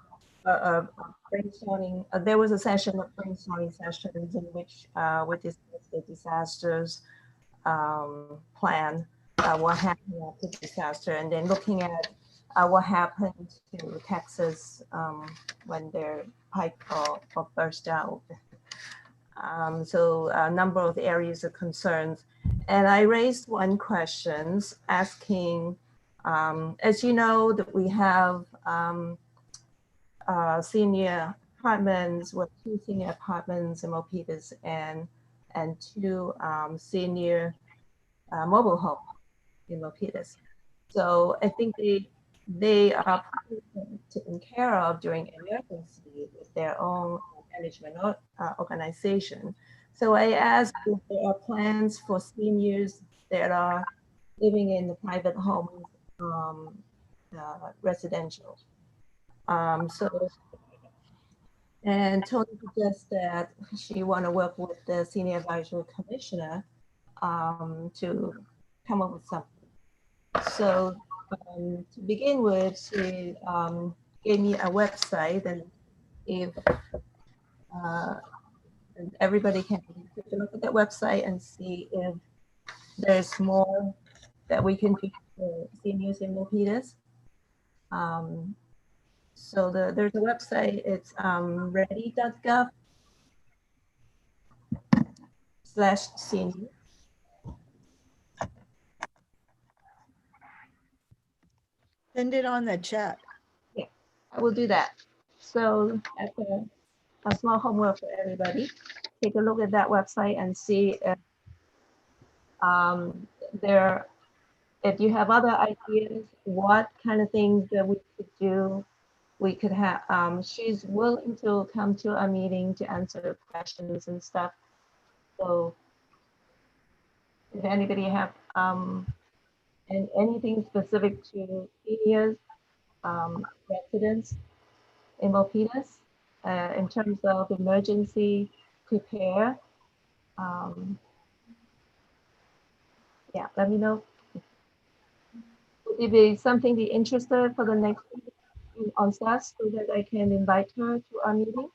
brainstorming. There was a session of brainstorming sessions in which we discussed the disasters plan, what happened after disaster, and then looking at what happened to Texas when their pipe burst out. So a number of areas of concerns. And I raised one question asking, as you know, that we have senior apartments, with 2 senior apartments in Milpitas and 2 senior mobile homes in Milpitas. So I think they are taken care of during emergency with their own management organization. So I asked if there are plans for seniors that are living in the private homes, residential. And Tony suggests that she want to work with the Senior Advisory Commissioner to come up with something. So to begin with, she gave me a website, and if and everybody can take a look at that website and see if there's more that we can do for seniors in Milpitas. So there's a website, it's ready.gov/senior. Send it on the chat. Yeah, I will do that. So that's a small homework for everybody. Take a look at that website and see if if you have other ideas, what kind of things that we could do. We could have, she's willing to come to a meeting to answer questions and stuff. So if anybody have and anything specific to seniors, residents in Milpitas, in terms of emergency prepare, yeah, let me know. If it's something be interested for the next meeting on Saturday, so that I can invite her to our meeting.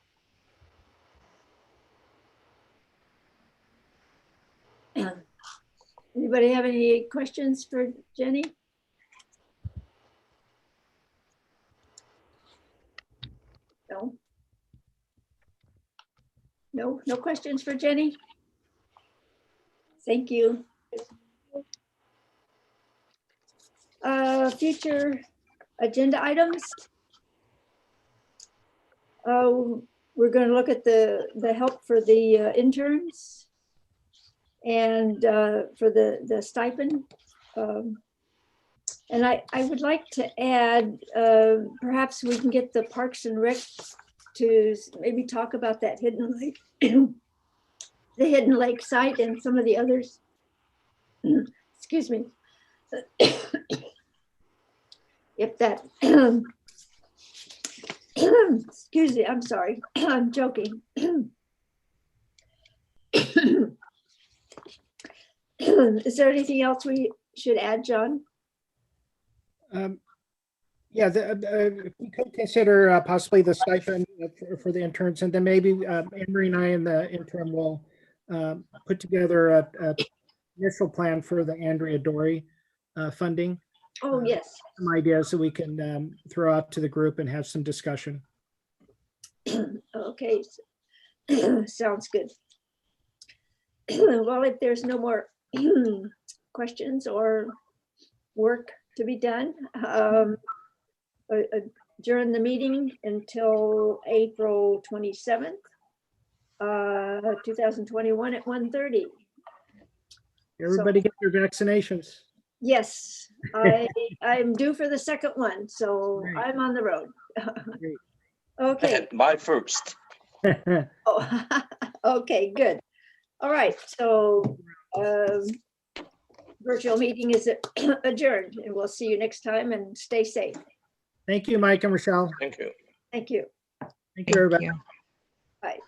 Anybody have any questions for Jenny? No? No questions for Jenny? Thank you. Future agenda items. We're going to look at the help for the interns and for the stipend. And I would like to add, perhaps we can get the Parks and Rec to maybe talk about that Hidden Lake, the Hidden Lake site and some of the others. Excuse me. If that, excuse me, I'm sorry, I'm joking. Is there anything else we should add, John? Yeah, we could consider possibly the stipend for the interns, and then maybe Emery and I in the interim will put together a initial plan for the Andrea Dory funding. Oh, yes. Some ideas so we can throw out to the group and have some discussion. Okay, sounds good. Well, if there's no more questions or work to be done, adjourn the meeting until April 27th, 2021 at 1:30. Everybody get your vaccinations. Yes, I'm due for the second one, so I'm on the road. Okay. My first. Oh, okay, good. All right, so virtual meeting is adjourned, and we'll see you next time, and stay safe. Thank you, Mike and Rochelle. Thank you. Thank you. Thank you, everybody. Bye.